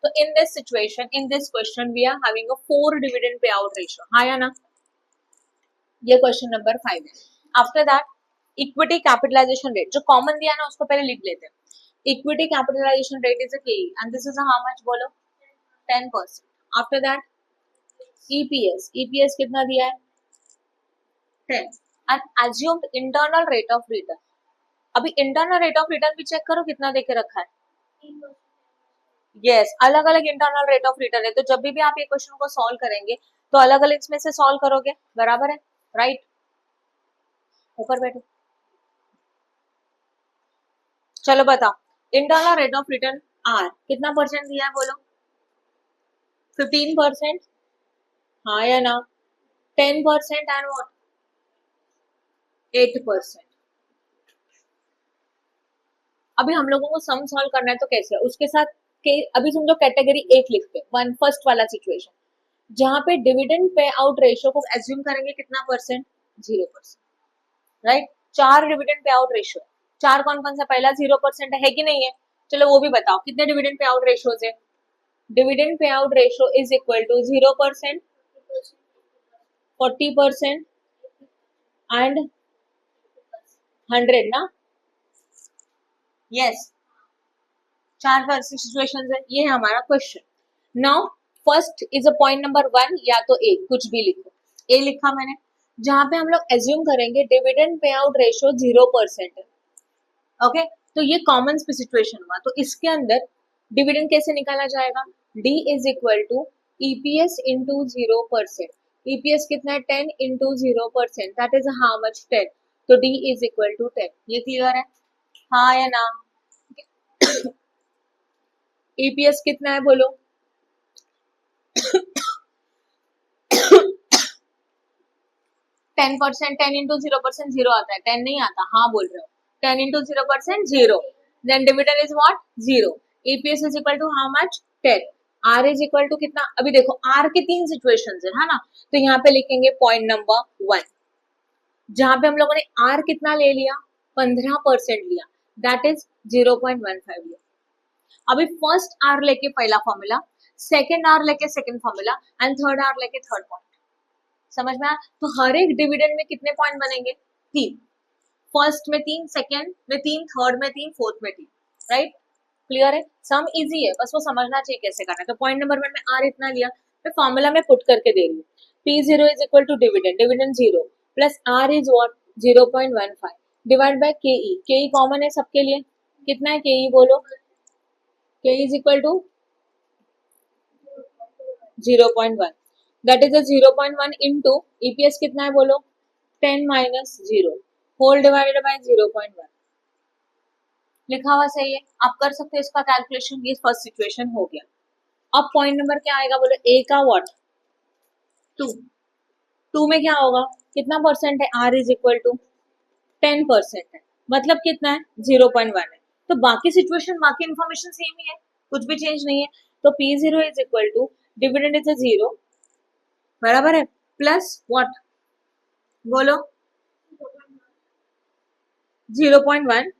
[SPEAKER 1] So in this situation, in this question, we are having a 4 dividend payout ratio. हाँ या ना? ये question number 5 है। After that equity capitalization rate, जो common दिया ना उसको पहले लिख लेते हैं। Equity capitalization rate is K and this is how much बोलो 10%। आफ्टर दैट ईपीएस, ईपीएस कितना दिया है 10 and assumed internal rate of return. अभी इंटरनल रेट ऑफ रिटर्न भी चेक करो कितना देके रखा है, यस अलग अलग इंटरनल रेट ऑफ रिटर्न है, तो जब भी आप ये क्वेश्चन को सॉल्व करेंगे तो अलग अलग इसमें से सॉल्व करोगे, बराबर है, राइट। ऊपर बैठो, चलो बताओ internal rate of return R कितना परसेंट दिया है बोलो, 15%, हाँ या ना, 10% एंड व्हाट 8%। अभी हम लोगों को सम सॉल्व करना है तो कैसे है उसके साथ के, अभी समझो कैटेगरी 1 लिखते हैं, वन फर्स्ट वाला सिचुएशन जहां पे डिविडेंड पे आउट रेशियो को एज्यूम करेंगे कितना percent 0%, right. 4 dividend pay out ratio, 4 कौन कौन सा, पहला 0% है कि नहीं है, चलो वो भी बताओ कितने डिविडेंड पे आउट रेशियोज है। डिविडेंड पे out ratio is equal to 0%, 40% and 100 ना, यस 4 सिचुएशंस है, ये है हमारा question. Now first is a point number 1 या तो ए, कुछ भी लिखो, ए लिखा मैंने, जहां पे हम लोग एज्यूम करेंगे डिविडेंड पे आउट रेशियो 0% है, ओके। तो ये कॉमन सिचुएशन हुआ, तो इसके अंदर डिविडेंड कैसे निकाला जाएगा, D is equal to EPS into 0%, EPS कितना है 10 into 0%, that is how much 10, तो डी इज इक्वल टू 10, ये क्लियर है, हाँ या ना। ईपीएस कितना है बोलो 10%, 10 इंटू 0% 0 आता है, 10 नहीं आता, हाँ बोल रहे हो, 10 into 0% 0, then dividend is what 0, EPS is equal to how much 10, R is equal to कितना, अभी देखो आर के 3 सिचुएशंस है ना, तो यहाँ पे लिखेंगे पॉइंट नंबर 1, जहां पे हम लोगों ने आर कितना ले लिया 15% लिया, दैट इज 0.15 लिया। अभी फर्स्ट आर लेके पहला फॉर्मूला, सेकेंड आर लेके second formula and third R लेके थर्ड पॉइंट, समझ में आया? तो हर एक डिविडेंड में कितने पॉइंट बनेंगे 3, फर्स्ट में 3, सेकेंड में 3, थर्ड में 3, फोर्थ में 3, राइट? क्लियर है? सम इजी है, बस वो समझना चाहिए कैसे करना है। तो पॉइंट नंबर 1 में आर इतना लिया, फिर फॉर्मूला में पुट करके दे रही हूँ, P0 is equal to dividend, dividend 0 plus R is what 0.15 divide by K E, K E common है सबके लिए, कितना है केई बोलो, K is equal to 0.1, that is 0.1 into EPS कितना है बोलो 10 माइनस 0 होल डिवाइडेड बाय 0.1, लिखा हुआ सही है, आप कर सकते हो इसका कैलकुलेशन, ये फर्स्ट सिचुएशन हो गया। अब पॉइंट नंबर क्या आएगा बोलो, ए का व्हाट 2, 2 में क्या होगा, कितना परसेंट है, आर इज इक्वल टू 10% है, मतलब कितना है 0.1 है, तो बाकी सिचुएशन बाकी इंफॉर्मेशन सेम ही है, कुछ भी चेंज नहीं है, तो P0 is equal to dividend is 0 बराबर है प्लस व्हाट बोलो 0.1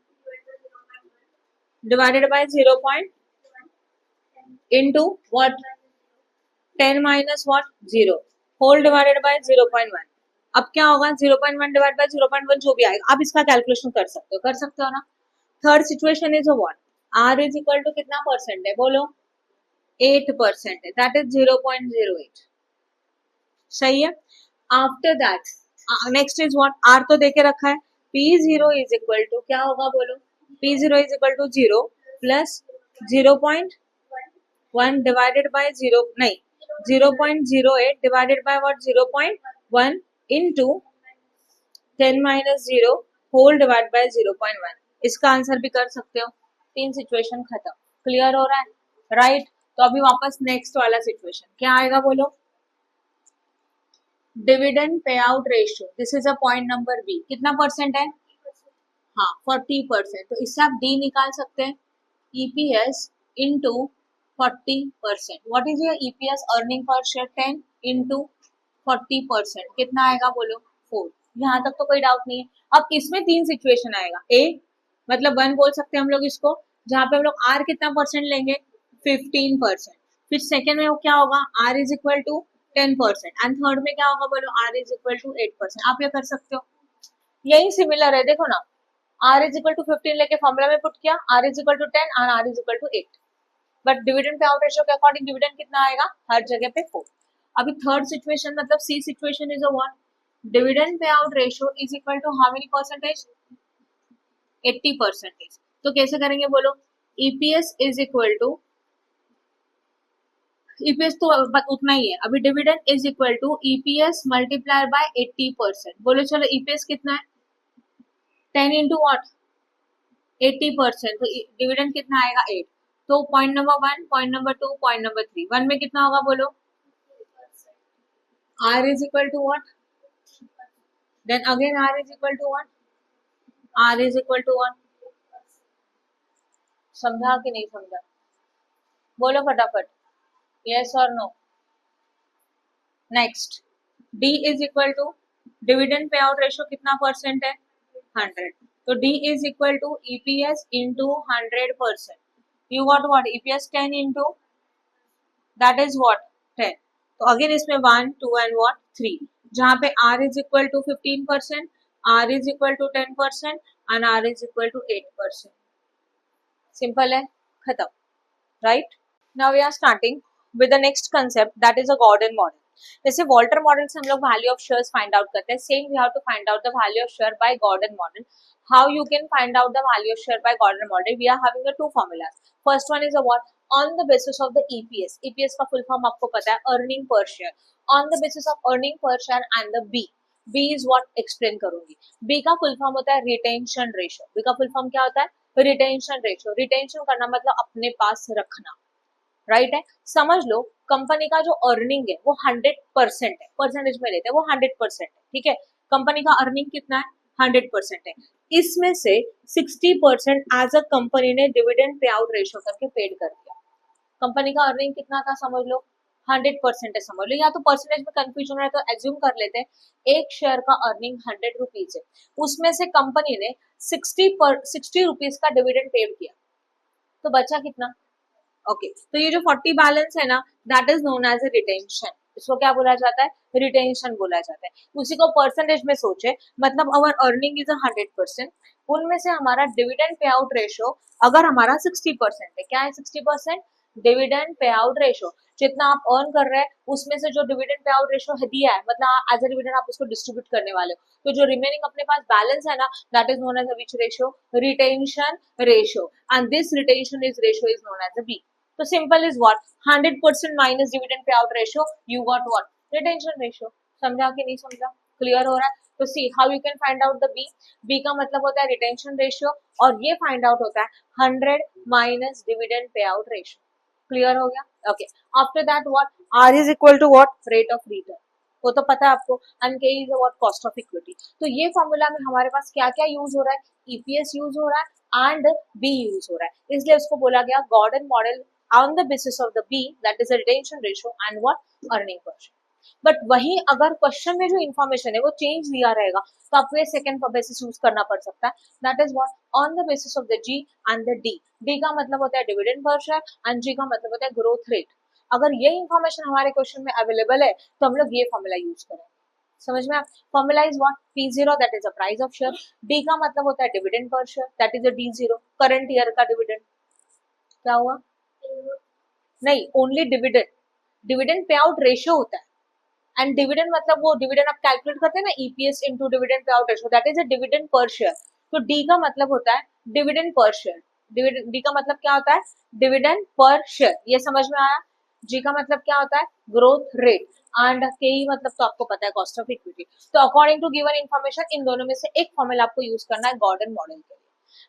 [SPEAKER 1] divided by 0. into what 10 minus what 0 whole divided by 0.1, अब क्या होगा 0.1 डिवाइड बाय 0.1 जो भी आएगा, आप इसका कैलकुलेशन कर सकते हो ना। Third situation is what R is equal to कितना परसेंट है बोलो 8% है, दैट इज 0.08, सही है। After that next is what R तो देके रखा है, P0 इज इक्वल टू क्या होगा बोलो, P0 is equal to 0 plus 0.1 divided by 0 नहीं 0.08 divided by what 0.1 into 10 minus 0 whole divide by 0.1, इसका आंसर भी कर सकते हो। 3 सिचुएशन खत्म, क्लियर हो रहा है, राइट? तो अभी वापस नेक्स्ट वाला सिचुएशन क्या आएगा बोलो, डिविडेंड पे out ratio, this is a point number B, कितना परसेंट है, हाँ 40%, तो इससे आप डी निकाल सकते हैं, EPS into 40%, what is your EPS earning per share 10 into 40%, कितना आएगा बोलो 4, यहाँ तक तो कोई डाउट नहीं है। अब इसमें 3 सिचुएशन आएगा, ए मतलब 1 बोल सकते हैं हम लोग इसको, जहाँ पे हम लोग आर कितना परसेंट लेंगे 15%, फिर सेकेंड में क्या होगा R is equal to 10% and third में क्या होगा बोलो आर इज इक्वल टू 8%, आप ये कर सकते हो, यही सिमिलर है, देखो ना आर इज इक्वल टू 15 लेके फॉर्मूला में पुट किया, आर इज इक्वल टू 10 और R is equal to 8, but dividend पे आउट रेशियो के अकॉर्डिंग डिविडेंड कितना आएगा हर जगह पे 4। अभी थर्ड सिचुएशन मतलब C situation is a what dividend पे out ratio is equal to how many percentage 80%, तो कैसे करेंगे बोलो, EPS is equal to EPS तो उतना ही है, अभी dividend is equal to EPS multiply by 80%, बोलो चलो ईपीएस कितना है 10 इंटू व्हाट 80%, तो डिविडेंड कितना आएगा 8, तो point number 1 point number 2 point number 3, 1 में कितना होगा बोलो r is equal to what, then again r is equal to what, r is equal to what, समझा कि नहीं समझा, बोलो फटाफट yes or no। Next d is equal to dividend pay out ratio कितना परसेंट है 100, तो d is equal to EPS into 100%, you got what EPS 10 into that is what 10, तो अगेन इसमें 1 2 and what 3, जहाँ पे r is equal to 15%, r is equal to 10% and r is equal to 8%, simple है, खत्म, right? Now we are starting with the next concept that is a Gordon model. जैसे Walter model से हम लोग value of shares find out करते हैं, same we have to find out the value of share by Gordon model. How you can find out the value of share by Gordon model, we are having the 2 formulas, first one is a what on the basis of the EPS, EPS का full form आपको पता है earning per share, on the basis of earning per share and the B, B is what explain करूंगी, B का full form होता है retention ratio, B का full form क्या होता है रिटेंशन रेशियो, रिटेंशन करना मतलब अपने पास रखना, राइट है, समझ लो कंपनी का जो अर्निंग है वो 100% है, परसेंटेज में लेते हैं वो 100% है, ठीक है, कंपनी का अर्निंग कितना है 100% है, इसमें से 60% एज अ कंपनी ने डिविडेंड पे आउट रेशियो करके पेड कर दिया। कंपनी का अर्निंग कितना था समझ लो, 100% है समझ लो, या तो परसेंटेज में कंफ्यूजन है तो एज्यूम कर लेते हैं एक शेयर का अर्निंग 100 रुपीज है, उसमें से कंपनी ने 60 रुपीज का डिविडेंड पेड किया, तो बचा कितना? ओके तो ये जो 40 बैलेंस है ना, that is known as a retention. इसको क्या बोला जाता है? रिटेंशन बोला जाता है। उसी को परसेंटेज में सोचे, मतलब अवर अर्निंग इज 100%, उनमें से हमारा डिविडेंड पे आउट रेशियो अगर हमारा 60% है, क्या है 60%? डिविडेंड पे आउट रेशियो, जितना आप अर्न कर रहे हैं उसमें से जो डिविडेंड पे आउट रेशियो दिया है, मतलब एज ए डिविडेंड आप उसको डिस्ट्रीब्यूट करने वाले हो, तो जो रिमेनिंग अपने पास बैलेंस है ना, that is known as which ratio? Retention ratio, and this retention is ratio is known as a B. तो simple is what? 100% minus dividend पे out ratio, you got what? Retention ratio. समझा कि नहीं समझा? Clear हो रहा है? तो see how you can find out the B. B का मतलब होता है रिटेंशन रेशियो, और ये फाइंड आउट होता है 100 माइनस डिविडेंड पे आउट रेशियो। क्लियर हो गया? Okay after that what? R is equal to what? Rate of return, वो तो पता है आपको, and K is what? Cost of equity. तो ये फॉर्मूला में हमारे पास क्या क्या यूज हो रहा है? ईपीएस यूज हो रहा है एंड बी यूज हो रहा है, इसलिए उसको बोला गया Gordon model on the basis of the B, that is the retention ratio and what? Earning per share. But वही अगर क्वेश्चन में जो इन्फॉर्मेशन है वो चेंज दिया रहेगा तो आपको ये सेकंड बेसिस यूज करना पड़ सकता है, that is what? On the basis of the G and the D. D का मतलब होता है डिविडेंड पर शेयर एंड जी का मतलब होता है ग्रोथ रेट। अगर ये इन्फॉर्मेशन हमारे क्वेश्चन में अवेलेबल है तो हम लोग ये फॉर्मूला यूज करेंगे। समझ में? Formula is what? P0 that is the price of share. D का मतलब होता है dividend per share, that is the D0 current year का डिविडेंड। क्या हुआ? नहीं, ओनली डिविडेंड। डिविडेंड पे आउट रेशियो होता है, एंड डिविडेंड मतलब वो डिविडेंड आप कैलकुलेट करते हैं ना, ईपीएस इनटू डिविडेंड पे out ratio, that is a dividend per share. तो डी का मतलब होता है dividend per share. Dividend D का मतलब क्या होता है? Dividend per share. ये समझ में आया? जी का मतलब क्या होता है? ग्रोथ रेट, एंड के मतलब तो आपको पता है कॉस्ट ऑफ इक्विटी। तो अकॉर्डिंग टू गिवन इन्फॉर्मेशन इन दोनों में से एक फॉर्मूला आपको यूज करना है गॉर्डन मॉडल के लिए।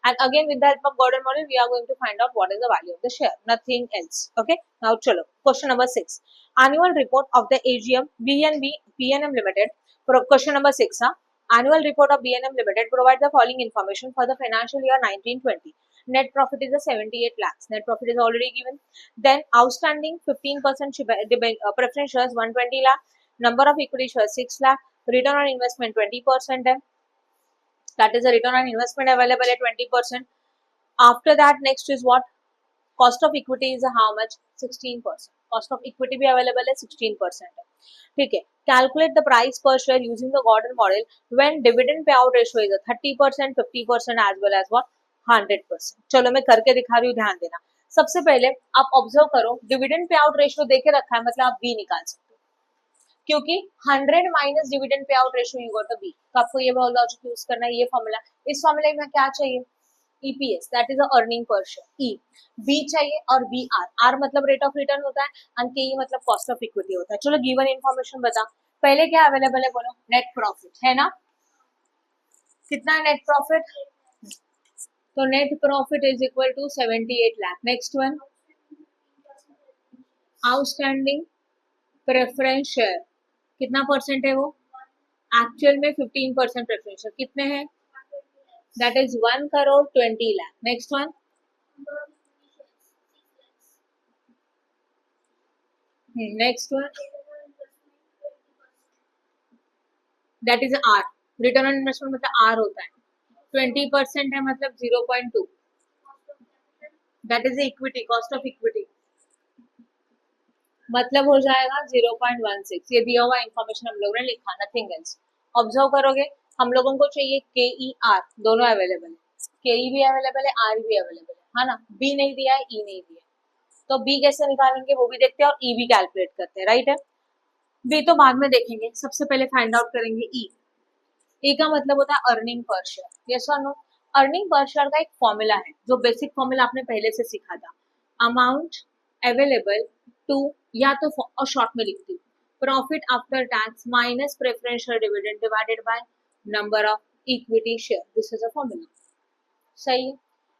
[SPEAKER 1] And again, with the help of Gordon model, we are going to find out what is the value of the share, nothing else. Okay. Now, chalo. Question number 6. Annual report of the AGM BNM Limited. Question number 6. Annual report of BNM Limited provide the following information for the financial year 1920. Net profit is a 78 lakhs. Net profit is already given. Then outstanding 15% preference shares 120 lakh. Number of equity shares 6 lakh. Return on investment 20%. That is the return on investment available at 20%. After that, next is what? Cost of equity is how much? 16%. Cost of equity भी available है 16%. ठीक है. Calculate the price per share using the Gordon model when dividend payout ratio is a 30%, 50% as well as what? 100%. चलो मैं करके दिखा रही हूँ, ध्यान देना. सबसे पहले आप ऑब्जर्व करो, डिविडेंड पे आउट रेशियो देके रखा है, मतलब आप बी निकाल सकते हो, क्योंकि 100 माइनस डिविडेंड पे out ratio you got a B. तो आपको ये लॉजिक यूज करना है, ये फॉर्मूला। इस फॉर्मूले में क्या चाहिए? EPS, that is earning per share. E B चाहिए और बी आर। आर मतलब रेट ऑफ रिटर्न होता है एंड के मतलब कॉस्ट ऑफ इक्विटी होता है। चलो गिवन इन्फॉर्मेशन बता, पहले क्या अवेलेबल है बोलो? नेट प्रॉफिट है ना, कितना है नेट प्रॉफिट? तो net profit is equal to 78 lakh. Next one, outstanding preference share कितना परसेंट है वो? एक्चुअल में 15% प्रेफरेंस शेयर कितने हैं? That is 1,20 lakh. Next one, next one, that is R. Return on investment मतलब आर होता है, 20% है मतलब 0.2, that is equity, cost of equity मतलब हो जाएगा 0.16। ये दिया हुआ इन्फॉर्मेशन हम लोगों ने लिखा, नथिंग एल्स। ऑब्जर्व करोगे, हम लोगों को चाहिए के ई आर, दोनों अवेलेबल है, के ई भी अवेलेबल है, आर भी अवेलेबल है ना। बी नहीं दिया है, ई नहीं दिया, तो बी कैसे निकालेंगे वो भी देखते हैं और ई भी कैलकुलेट करते हैं, राइट है। बी तो बाद में देखेंगे, सबसे पहले फाइंड आउट करेंगे ई। ई का मतलब होता है अर्निंग पर शेयर, यस और नो। अर्निंग पर शेयर का एक फॉर्मूला है, जो बेसिक फॉर्मूला आपने पहले से सीखा था, अमाउंट अवेलेबल टू, या तो और शॉर्ट में लिखती हूँ, profit after tax minus preferential dividend divided by number of equity share, this is a formula. सही है,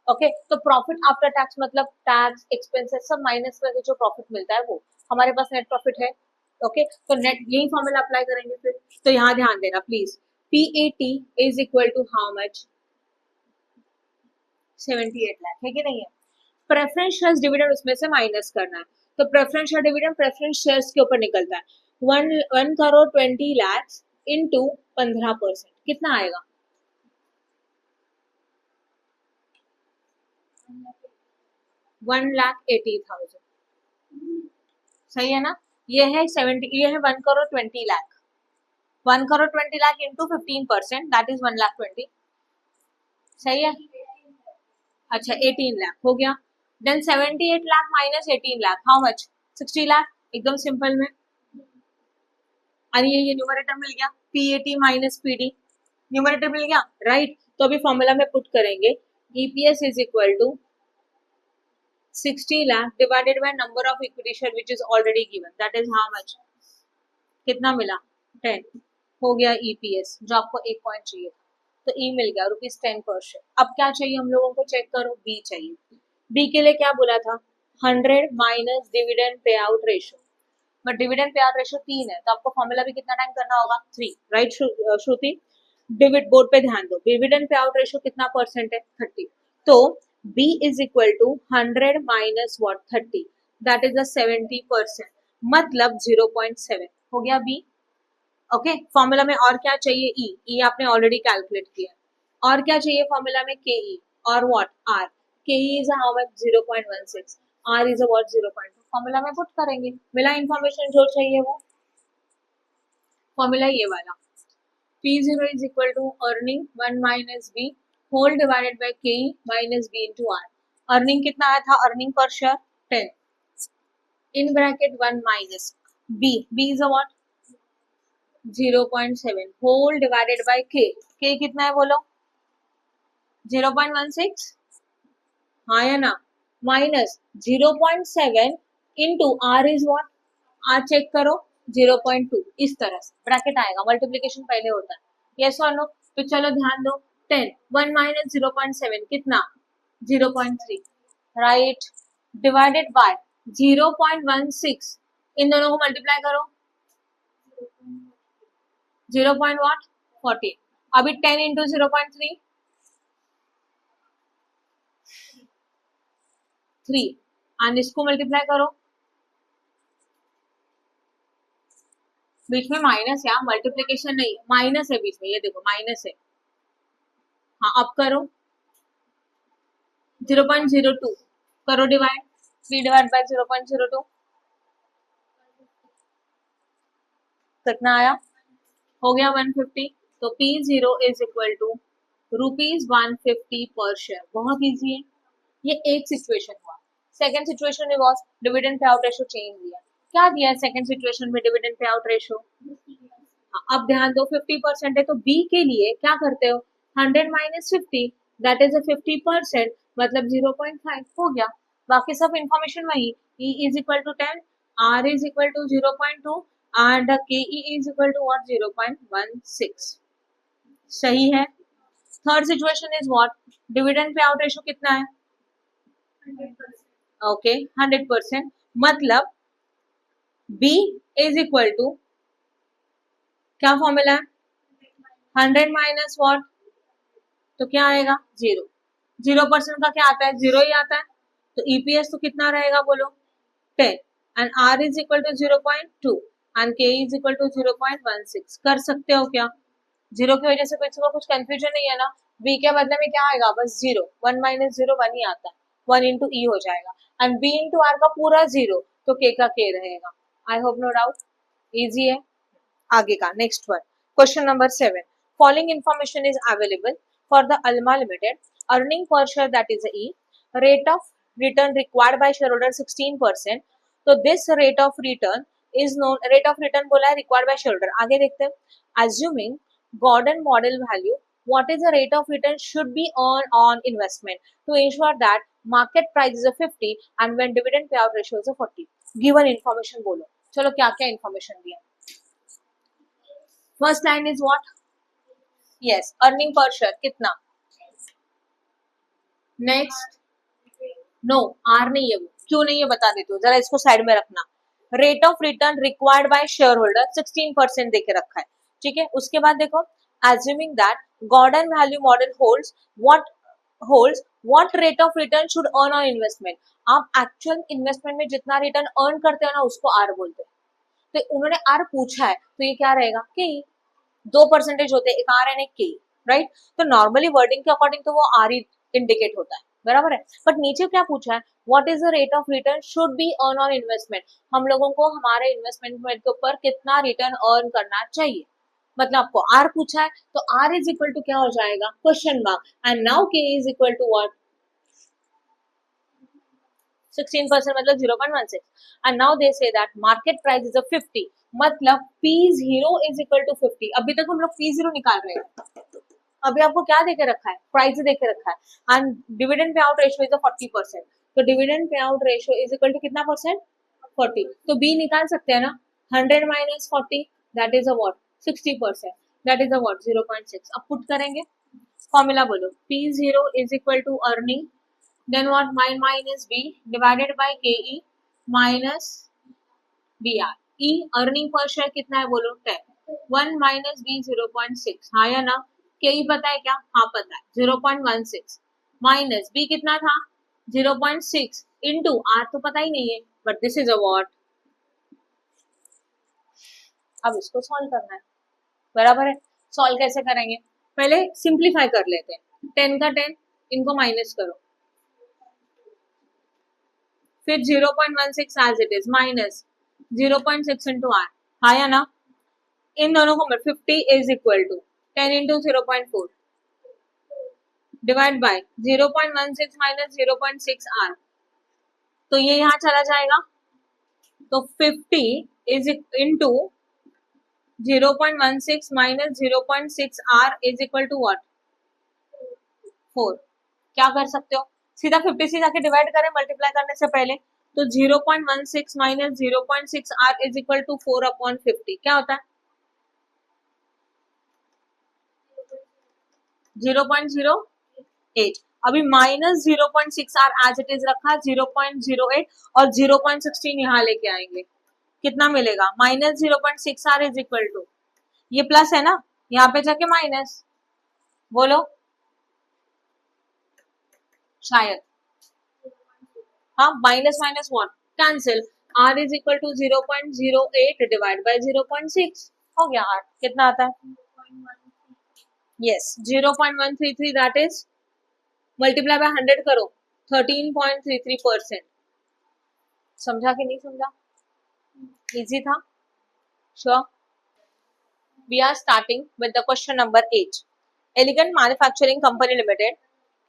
[SPEAKER 1] ओके। तो प्रॉफिट आफ्टर टैक्स मतलब टैक्स एक्सपेंसेस सब माइनस करके जो प्रॉफिट मिलता है वो, हमारे पास नेट प्रॉफिट है, ओके। तो नेट यही फॉर्मूला अप्लाई करेंगे फिर। तो यहाँ ध्यान देना please, PAT is equal to how much? 78 lakh है कि नहीं है। प्रेफरेंस शेयर्स डिविडेंड उसमें से माइनस करना है, तो preference share dividend preference shares के ऊपर निकलता है। 1,20,00,000 इंटू 15%, कितना आएगा? 1,80,000, सही है ना। ये है 1,20,00,000, 1,20,00,000 इंटू 15%, दैट इज 1,20,000, सही है। अच्छा 18 लाख हो गया। Then 78 lakh minus 18 lakh, how much? 60 lakh, एकदम सिंपल में। और ये न्यूमरेटर मिल गया, पीएटी माइनस पीडी, न्यूमरेटर मिल गया, राइट। तो अभी फॉर्मूला में पुट करेंगे, EPS is equal to 60 lakh divided by number of equity share which is already given, that is how much? कितना मिला? 10 हो गया ईपीएस, जो आपको 1 पॉइंट चाहिए था, तो ई मिल गया ₹10 पर शेयर। अब क्या चाहिए हम लोगों को? चेक करो, बी चाहिए। बी के लिए क्या बोला था? 100 माइनस डिविडेंड पे आउट रेशियो, बट डिविडेंड पे आउट रेशियो 3 है, तो आपको फॉर्मूला भी कितना टाइम करना होगा? 3, राइट श्रुति? डिविड बोर्ड पे ध्यान दो, डिविडेंड पे आउट रेशियो कितना परसेंट है? 30, तो B is equal to 100 minus what? 30, that is 70%, मतलब 0.7 हो गया B। ओके, फॉर्मूला में और क्या चाहिए? ई आपने ऑलरेडी कैलकुलेट किया। और क्या चाहिए फॉर्मूला में? के ई और what? R. K E is how much? 0.16, R is what? 0.2। Formula में पुट करेंगे, मिला इंफॉर्मेशन जो चाहिए वो। फॉर्मूला ये वाला, P0 is equal to earning 1 minus B whole divided by KE minus B into R। Earning कितना आया था? Earning per share 10 in bracket 1 minus B, B is a what? 0.7 whole divided by K, K कितना है बोलो? 0.16, हाँ या ना? Minus 0.7 into R is what? R check करो 0.2, इस तरह से ब्रैकेट आएगा, मल्टीप्लीकेशन पहले होता है, यस और नो? तो चलो ध्यान दो, 10 1 माइनस 0.7 कितना? 0.3, राइट, डिवाइडेड बाय 0.16, इन दोनों को मल्टीप्लाई करो 0.14, अभी 10 इंटू 0.3 3, एंड इसको मल्टीप्लाई करो, बीच में माइनस, या मल्टीप्लीकेशन नहीं, माइनस है बीच में, ये देखो माइनस है। हाँ अब करो 0.02 करो डिवाइड, 3 डिवाइड बाय 0.02 कितना आया? हो गया 150, तो P0 इज इक्वल टू ₹150 पर शेयर। बहुत इजी है, ये एक सिचुएशन हुआ। सेकंड सिचुएशन में was dividend pay out ratio change दिया, क्या दिया है सेकंड सिचुएशन में? डिविडेंड पे आउट रेशियो। अब ध्यान दो 50% है, तो बी के लिए क्या करते हो? 100 माइनस 50, दैट इज 50%, मतलब 0.5 हो गया। बाकी सब इंफॉर्मेशन वही, E is equal to 10, R is equal to 0.2 and KE is equal to what? 0.16, सही है। Third situation is what? Dividend पे आउट रेशियो कितना है? ओके 100%, मतलब B इज इक्वल टू, क्या फॉर्मूला है? 100 माइनस व्हाट? तो क्या आएगा? 0, 0% का क्या आता है? 0 ही आता है, तो ईपीएस तो कितना रहेगा बोलो? 10, and R is equal to 0.2 and K is equal to 0.16। कर सकते हो क्या? 0 की वजह से किसी को कुछ कंफ्यूजन नहीं है ना? बी के बदले में क्या आएगा? बस 0, 1 माइनस 0 1 ही आता है, 1 इंटू ई हो जाएगा, एंड बी इंटू आर का पूरा 0, तो के का के रहेगा। I hope no doubt, easy है। आगे का next one, question number 7, following information is available for the Alma limited, earning per share that is E, rate of return required by share holder 16%, तो this rate of return is known, rate of return बोला है required by share holder. आगे देखते हैं, assuming Gordon model value, what is the rate of return should be earned on investment to ensure that market price is a 50 and when dividend payout ratio is a 40? Given information बोलो, चलो क्या क्या information दिया? First line is what? Yes, earning per share कितना? Next, no are नहीं है वो, क्यों नहीं है बता देती हूँ, जरा इसको साइड में रखना। Rate of return required by share holder 16% देके रखा है, ठीक है। उसके बाद देखो, assuming that Gordon value model holds what holds what rate of return should earn on investment. आप एक्चुअल इन्वेस्टमेंट में जितना रिटर्न अर्न करते हो ना उसको आर बोलते हैं। तो उन्होंने आर पूछा है तो ये क्या रहेगा कि 2% होते हैं, एक आर एंड एक के, राइट। तो नॉर्मली वर्डिंग के अकॉर्डिंग तो वो आर ही इंडिकेट होता है, बराबर है। बट नीचे क्या पूछा है, what is the rate of return should be earn on investment. हम लोगों को हमारे इन्वेस्टमेंट के ऊपर कितना रिटर्न अर्न करना चाहिए, मतलब आपको आर पूछा है तो आर इज इक्वल टू क्या हो जाएगा, क्वेश्चन मार्क, एंड नाउ के इज इक्वल टू व्हाट, 16% मतलब 0.16, and now they say that market price is a 50, मतलब P0 is equal to 50। अभी तक हम लोग P0 निकाल रहे हैं, अभी आपको क्या देके रखा है, प्राइस देके रखा है, एंड डिविडेंड पे आउट रेशियो इज 40%। तो डिविडेंड पे out ratio is equal to कितना परसेंट, 40। तो बी निकाल सकते हैं ना, 100 minus 40 that is a what, 60%, that is a what 0.6। अब पुट करेंगे, फॉर्मूला बोलो, P0 is equal to earning, then what, minus B divided by KE minus BR। E earning per share कितना है बोलो, 10। 1 माइनस B 0.6, हाँ या ना। KE पता है क्या, हाँ पता है, 0.16 माइनस B कितना था 0.6 इंटू R तो पता ही नहीं है, but this is a what. अब इसको सॉल्व करना है, बराबर है। सॉल्व कैसे करेंगे, पहले सिंप्लीफाई कर लेते हैं, 10 का 10 इनको माइनस करो, फिर 0.16 as it is minus 0.6 into R, हाँ या ना। इन दोनों को 50 is equal to 10 into 0.4 divide by 0.16 minus 0.6 R, तो ये यहाँ चला जाएगा, तो 50 is into 0.16 minus 0.6 R is equal to what, 4। क्या कर सकते हो, सीधा 50 से जाके डिवाइड करें मल्टीप्लाई करने से पहले, तो 0.16 minus 0.6 R is equal to 4 upon 50 क्या होता है, 0.08। अभी minus 0.6 R as it is रखा, 0.08 और 0.16 यहाँ लेके आएंगे, कितना मिलेगा, minus 0.6 R is equal to, ये प्लस है ना, यहाँ पे जाके माइनस, बोलो शायद, हाँ minus minus one cancel, R is equal to 0.08 divide by 0.6 हो गया, आर कितना आता है, yes 0.133, that is multiply by 100 करो, 13.33%। समझा कि नहीं समझा, इजी था, sure. We are starting with the question number 8. Elegant Manufacturing Company Limited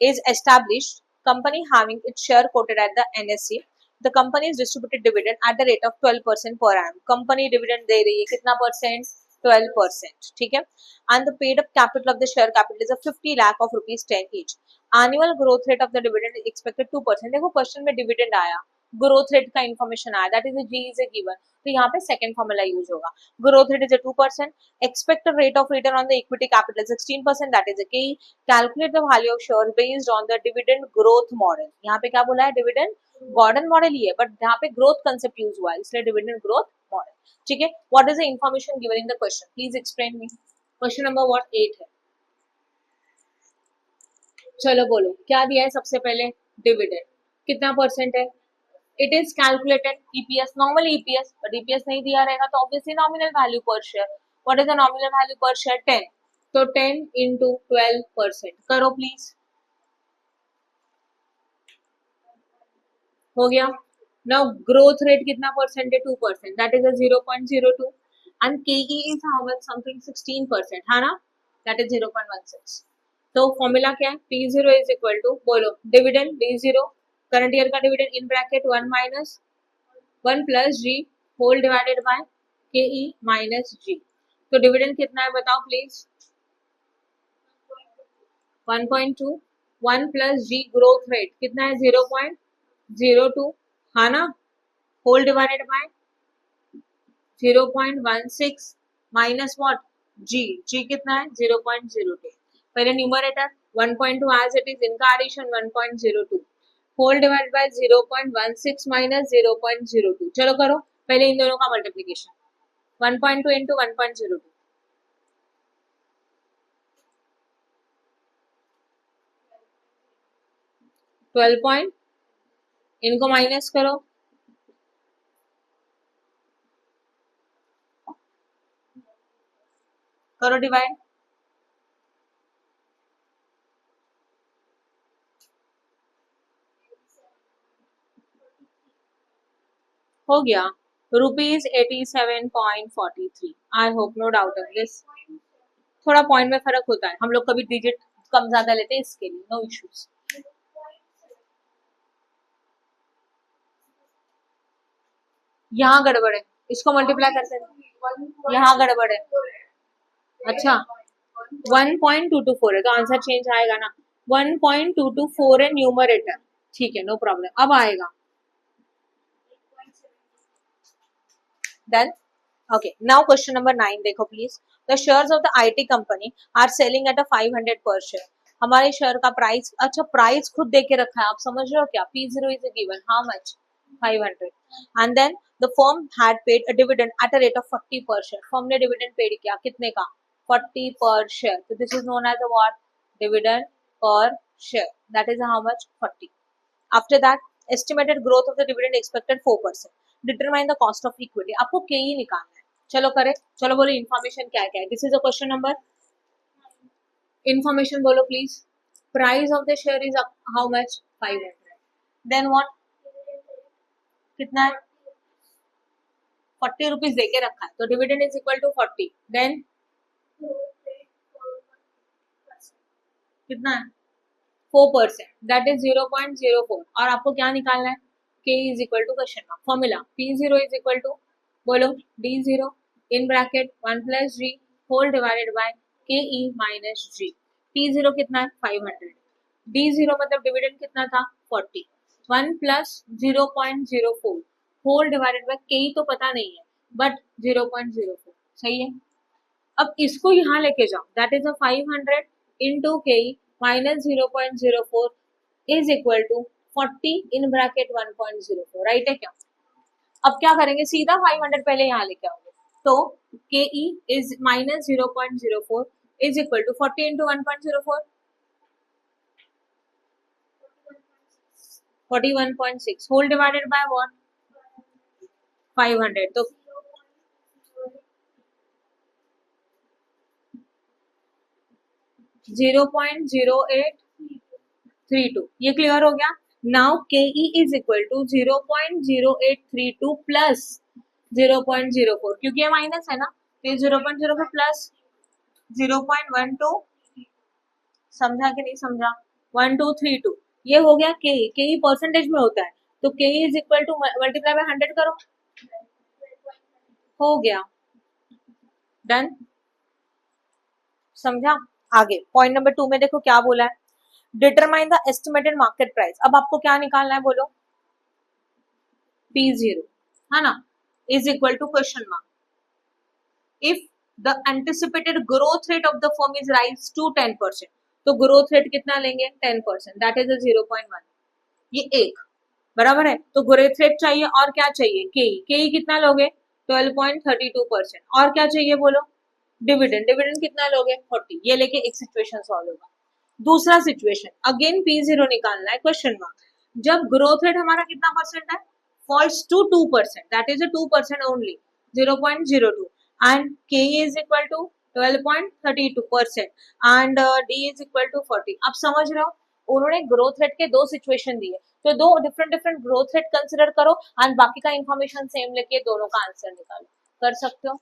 [SPEAKER 1] is established company having its share quoted at the NSE. The company is distributed dividend at the rate of 12% per annum. Company dividend दे रही है कितना percent, 12%, ठीक है। And the paid up capital of the share capital is a 50 lakh of rupees 10 each. Annual growth rate of the dividend is expected 2%। देखो question में dividend आया, growth rate का information आया, that is G is a given, तो यहाँ पे second formula use होगा, growth rate is a 2%, expected rate of return on the equity capital is 16%, that is a key। Calculate the value of shares based on the dividend growth model। यहाँ पे क्या बोला है, dividend Gordon model ही है, but यहाँ पे growth concept use हुआ है, इसलिए डिविडेंड ग्रोथ मॉडल, ठीक है। What is the information given in the question, please explain me. Question number what 8 है, चलो बोलो क्या दिया है सबसे पहले, डिविडेंड कितना परसेंट है, it is calculated EPS, normal EPS, but EPS नहीं दिया रहेगा तो ऑब्वियसली नॉमिनल वैल्यू पर share. What is the nominal value पर शेयर, 10, तो 10 इंटू 12% करो प्लीज, हो गया। नाउ ग्रोथ रेट कितना परसेंट है, 2%, that is a 0.02, and K E is how much, something 16%, है ना, दैट इज 0.16। तो फॉर्मूला क्या है, P0 इज इक्वल टू, बोलो डिविडेंड D0, करंट ईयर का dividend in bracket 1 minus 1 plus G whole divided by K E minus G. तो dividend कितना है बताओ please, 1.2, 1 plus G growth rate कितना है 0.02, हाँ ना, whole divided by 0.16 minus what, G, G कितना है 0.02। पहले न्यूमरेटर 1.2 एज इट इज, इनका addition 1.02, whole divide by 0.16 minus 0.02, चलो करो पहले इन दोनों का मल्टीप्लीकेशन, 1.2 इंटू 1.02, 12 पॉइंट, इनको माइनस करो, करो डिवाइड, हो गया ₹87.43। I hope no doubt of this. थोड़ा पॉइंट में फर्क होता है, हम लोग कभी डिजिट कम ज्यादा लेते हैं, इसके लिए नो इश्यूज। यहाँ गड़बड़ है, इसको मल्टीप्लाई करते हैं, यहाँ गड़बड़ है। अच्छा 1.224 है तो आंसर चेंज आएगा ना, 1.224 है न्यूमरेटर, ठीक है नो प्रॉब्लम। अब आएगा then okay, now question number 9 देखो please. the shares of the IT company are selling at a 500 per share। हमारे शेयर का प्राइस, अच्छा प्राइस खुद दे के रखा है, आप समझ रहे हो क्या? P0 is given how much 500 and then the firm had paid a dividend at a rate of 40 per share। Firm ने डिविडेंड पेड किया कितने का? 40 per share। so this is known as a what? dividend per share, that is how much? 40। after that estimated growth of the dividend expected 4%। Determine the cost of equity, आपको के ही निकालना है। चलो करें, चलो बोलो इन्फॉर्मेशन क्या क्या है। This is a question number, information बोलो please. Price of the share is how much? 500। Then what, कितना है? 40 रुपीज देके रखा है तो dividend is equal to 40। Then कितना है? 4%, दैट इज 0.04। और आपको क्या निकालना है? K is equal to question mark, formula P0 is equal to बोलो D0 in bracket 1 plus G whole divided by K E minus G। P0 कितना है? 500। D0 मतलब डिविडेंड कितना था? 40। 1 plus 0.04 whole divided by K ई तो पता नहीं है बट 0.04 सही है। अब इसको यहाँ लेके जाओ, that is a 500 into K minus 0.04 is equal to 40 in bracket 1.04, right है क्या? अब क्या करेंगे, सीधा 500 पहले यहाँ लेके आओगे तो K E is minus 0.04 is equal to 40 into 1.04 41.6 whole divided by what? 500। तो 0.0832, ये क्लियर हो गया। Now K E is equal to 0.0832 plus 0.04, क्योंकि ये माइनस है ना तो 0.04 प्लस 0.12, समझा कि नहीं समझा? 1232 ये हो गया के ई परसेंटेज में होता है तो K E is equal to multiply by 100 करो, हो गया डन। समझा? आगे पॉइंट नंबर 2 में देखो क्या बोला है, determine the estimated market price. अब आपको क्या निकालना है बोलो? P0 है ना is equal to question mark if the anticipated growth rate of the firm is rise to 10%। तो ग्रोथ रेट कितना लेंगे? 10%, दैट इज 0.1। ये एक बराबर है तो ग्रोथ रेट चाहिए और क्या चाहिए? के कितना लोगे? 12.32%। और क्या चाहिए बोलो? डिविडेंड, डिविडेंड कितना लोगे? 40। ये लेके एक सिचुएशन सॉल्व होगा। दूसरा सिचुएशन अगेन P0 निकालना है क्वेश्चन मार्क। जब ग्रोथ रेट हमारा कितना परसेंट है? Falls to 2%, that is 2% only 0.02 and K is equal to 12.32% and D is equal to 40। आप समझ रहे हो, उन्होंने ग्रोथ रेट के दो सिचुएशन दिए तो दो different different growth rate consider करो एंड बाकी का इंफॉर्मेशन सेम लेके दोनों का आंसर निकालो, कर सकते हो।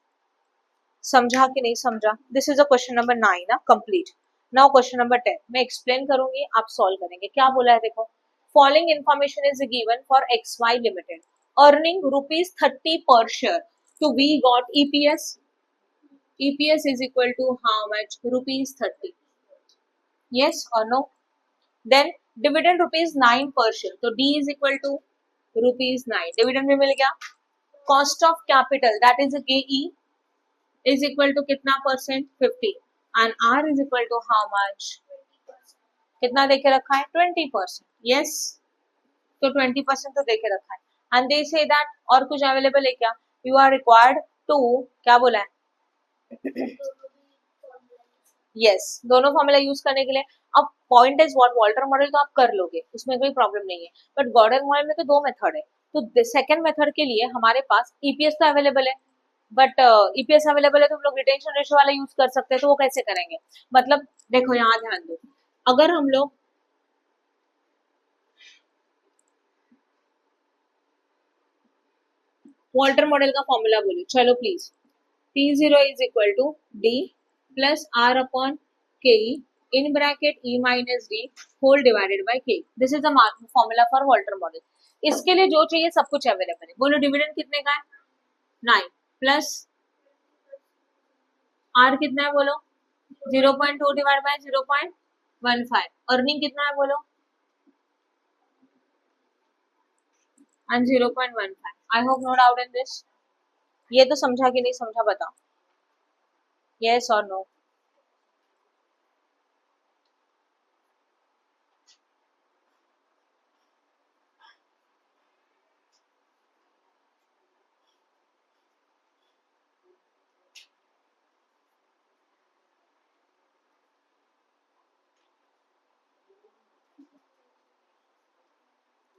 [SPEAKER 1] समझा कि नहीं समझा? This is a question number 9 ना कंप्लीट। नाउ क्वेश्चन नंबर 10 मैं एक्सप्लेन करूंगी, आप सॉल्व करेंगे। क्या बोला है देखो, following information is given for XY limited earning ₹30 per share तो we got EPS is equal to how much? ₹30। yes or no? then dividend ₹9 per share तो D is equal to ₹9, dividend भी मिल गया। Cost of capital that is KE is equal to कितना percent? 50 and R is equal to how much? कितना देके रखा है? 20%। yes तो 20% तो देके रखा है and they say that और कुछ अवेलेबल है क्या? you are required to क्या बोला है? यस, दोनों फॉर्मूला यूज करने के लिए। अब point is what, Walter model तो आप कर लोगे, उसमें कोई प्रॉब्लम नहीं है, बट गॉर्डन मॉडल में तो दो मेथड है। तो सेकंड मेथड के लिए हमारे पास ईपीएस तो अवेलेबल है, बट ईपीएस अवेलेबल है तो हम लोग रिटेंशन रेशियो वाला यूज कर सकते हैं। तो वो कैसे करेंगे, मतलब देखो यहाँ ध्यान दो, अगर हम लोग वॉल्टर मॉडल का फॉर्मूला बोले, चलो please, T0 is equal to D plus R upon Ke in bracket E minus D whole divided by K. This is the formula for Walter model. इसके लिए जो चाहिए सब कुछ अवेलेबल है। बोलो डिविडेंड कितने का है, 9 प्लस R कितना है बोलो, 0.2 डिवाइड बाय 0.15। अर्निंग कितना है बोलो, and 0.15। I hope no doubt in this. ये तो समझा कि नहीं समझा बताओ, यस और नो।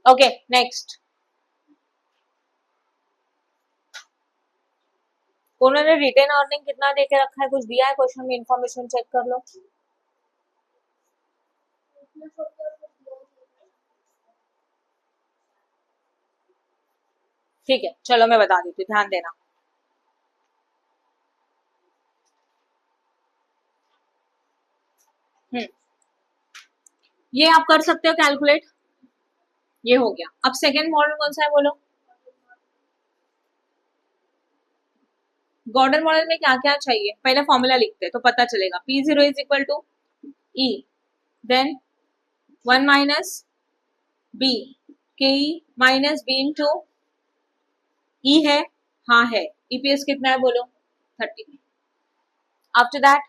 [SPEAKER 1] ओके नेक्स्ट, उन्होंने रिटेन अर्निंग कितना देके रखा है, कुछ दिया है क्वेश्चन में, इंफॉर्मेशन चेक कर लो। ठीक है चलो मैं बता देती हूँ, ध्यान देना। ये आप कर सकते हो कैलकुलेट, ये हो गया। अब सेकेंड मॉडल कौन सा है बोलो, गॉर्डन मॉडल में क्या क्या चाहिए, पहले फॉर्मूला लिखते हैं तो पता चलेगा। P0 is equal to E, then 1 minus B K minus B into E है, हाँ है। EPS कितना है बोलो, 30। आफ्टर दैट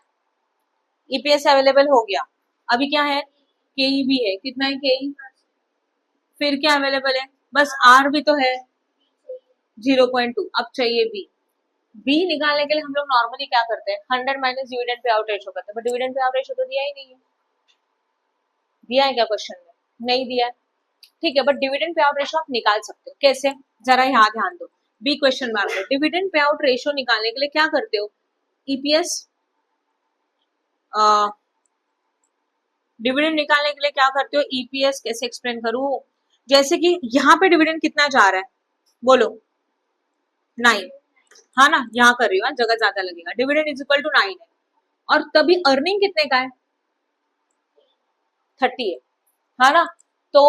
[SPEAKER 1] EPS अवेलेबल हो गया, अभी क्या है, KE भी है, कितना है KE, फिर क्या अवेलेबल है, बस R भी तो है 0.2। अब चाहिए बी निकालने के लिए हम लोग नॉर्मली क्या करते हैं, 100 माइनस डिविडेंड पे आउट रेशो करते हैं, बट डिविडेंड पे आउट रेशो तो दिया ही नहीं है। दिया है क्या क्वेश्चन में, नहीं दिया है, ठीक है, बट डिविडेंड पे आउट रेशो आप निकाल सकते हो, कैसे, जरा यहाँ ध्यान दो। बी क्वेश्चन मार्क में डिविडेंड पे आउट रेशो निकालने के लिए क्या करते हो, ईपीएस, डिविडेंड निकालने के लिए क्या करते हो, ईपीएस कैसे एक्सप्लेन करूं, जैसे कि यहाँ पे डिविडेंड कितना जा रहा है बोलो, 9, हाँ ना, यहाँ कर रही हूँ, जगह ज्यादा लगेगा। डिविडेंड इज इक्वल टू 9 है, और तभी अर्निंग कितने का है, 30 है, हाँ ना। तो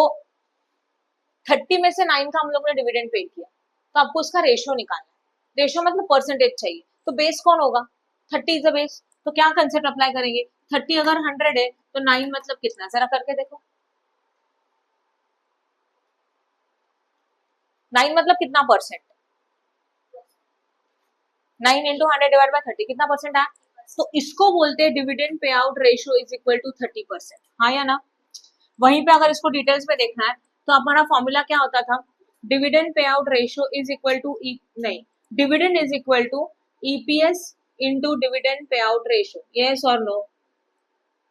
[SPEAKER 1] 30 में से 9 का हम लोग ने डिविडेंड पे किया, तो आपको उसका रेशियो निकालना है। रेशियो मतलब परसेंटेज चाहिए, तो बेस कौन होगा, 30 इज द बेस। तो क्या कंसेप्ट अप्लाई करेंगे, 30 अगर 100 है तो 9 मतलब कितना, जरा करके देखो, 9 मतलब कितना परसेंट, 9 इंटू 100 डिवाइड बाय 30 कितना परसेंट है, तो इसको बोलते हैं डिविडेंड पे out ratio is equal to 30%, हाँ या ना। वहीं पे अगर इसको डिटेल्स में देखना है तो हमारा फॉर्मूला क्या होता था, डिविडेंड पे out ratio is equal to नहीं, dividend is equal to EPS into dividend पे आउट रेशियो, यस और नो,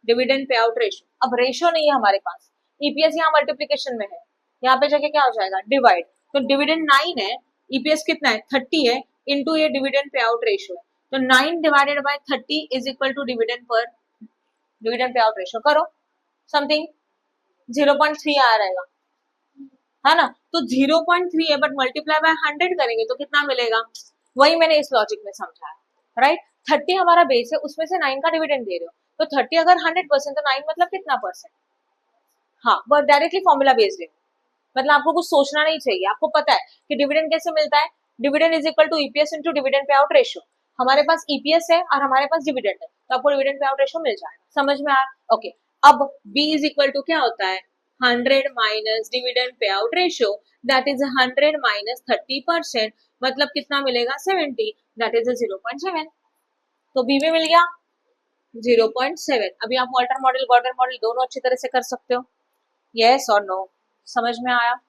[SPEAKER 1] डिविडेंड पे आउट रेशियो। अब रेशियो नहीं है हमारे पास, ईपीएस यहाँ मल्टीप्लीकेशन में है, यहाँ पे जाके क्या हो जाएगा डिवाइड, तो डिविडेंड 9 है, ईपीएस कितना है 30 है, इंटू ये डिविडेंड पे आउट रेशियो है, तो 9 divided by 30 is equal to dividend per dividend पे आउट रेशियो, करो समथिंग 0.3 आ रहेगा, है ना। तो 0.3 है, बट मल्टीप्लाई बाय 100 करेंगे तो कितना मिलेगा, वही मैंने इस लॉजिक में समझा है, राइट। 30 हमारा बेस है, उसमें से 9 का डिविडेंड दे रहे हो, तो 30 अगर 100% तो 9 मतलब कितना परसेंट, हाँ बस डायरेक्टली फॉर्मूला बेस्ड है, मतलब आपको कुछ सोचना नहीं चाहिए, आपको पता है कि डिविडेंड कैसे मिलता है, dividend is equal to EPS into dividend पे आउट रेशियो। हमारे पास ईपीएस है और हमारे पास डिविडेंड है, तो आपको डिविडेंड पे आउट रेशियो मिल जाएगा, समझ में आया, ओके। अब बी इज इक्वल टू क्या होता है, 100 माइनस डिविडेंड पे out ratio, that is 100 minus 30%, मतलब कितना मिलेगा 70, दैट इज 0.7। तो बी में मिल गया 0.7। अभी आप वॉल्टर मॉडल गॉर्डन मॉडल दोनों अच्छी तरह से कर सकते हो, यस और नो, समझ में आया।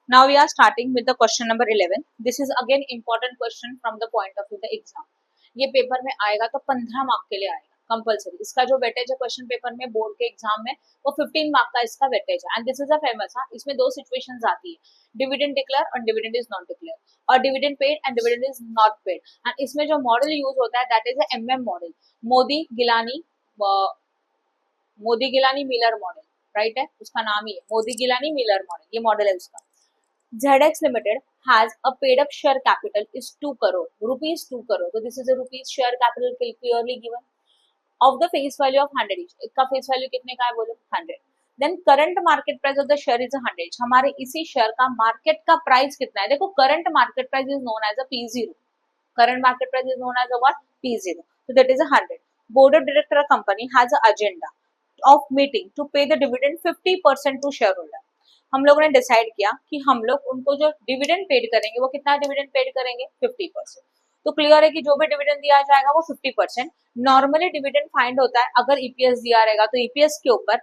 [SPEAKER 1] Now we are starting with the question number 11. This is again important question from the point of view the exam. ये पेपर में आएगा तो 15 मार्क के लिए आएगा कंपल्सरी। इसका जो वेटेज है क्वेश्चन पेपर में बोर्ड के एग्जाम में वो 15 मार्क का इसका वेटेज है। And this is a famous, हाँ, इसमें दो सिचुएशंस आती है, डिविडेंड डिक्लेयर और डिविडेंड इज नॉट डिक्लेयर, और dividend paid and dividend is not paid. And इसमें जो मॉडल यूज होता है that is MM model, Modigliani Modigliani Miller model, right है, उसका नाम ही है मोदी गिलानी मिलर मॉडल, ये मॉडल है उसका। ZX Limited has a paid up share capital is 2 crore, rupees 2 crore. So this is a rupees share capital clearly given. Of the face value of 100 each. इसका face value कितने का है बोलो 100. Then current market price of the share is 100. हमारे इसी share का market का price कितना है? देखो current market price is known as a P0. Current market price is known as a what? P0. So that is a 100. Board of director company has an agenda of meeting to pay the dividend 50% to shareholder. हम लोगों ने decide किया कि हम लोग उनको जो dividend paid करेंगे वो कितना डिविडेंड पेड करेंगे 50%। तो क्लियर है कि जो भी डिविडेंड दिया जाएगा वो 50%। नॉर्मली डिविडेंड फाइंड होता है अगर ईपीएस दिया रहेगा तो ईपीएस के ऊपर,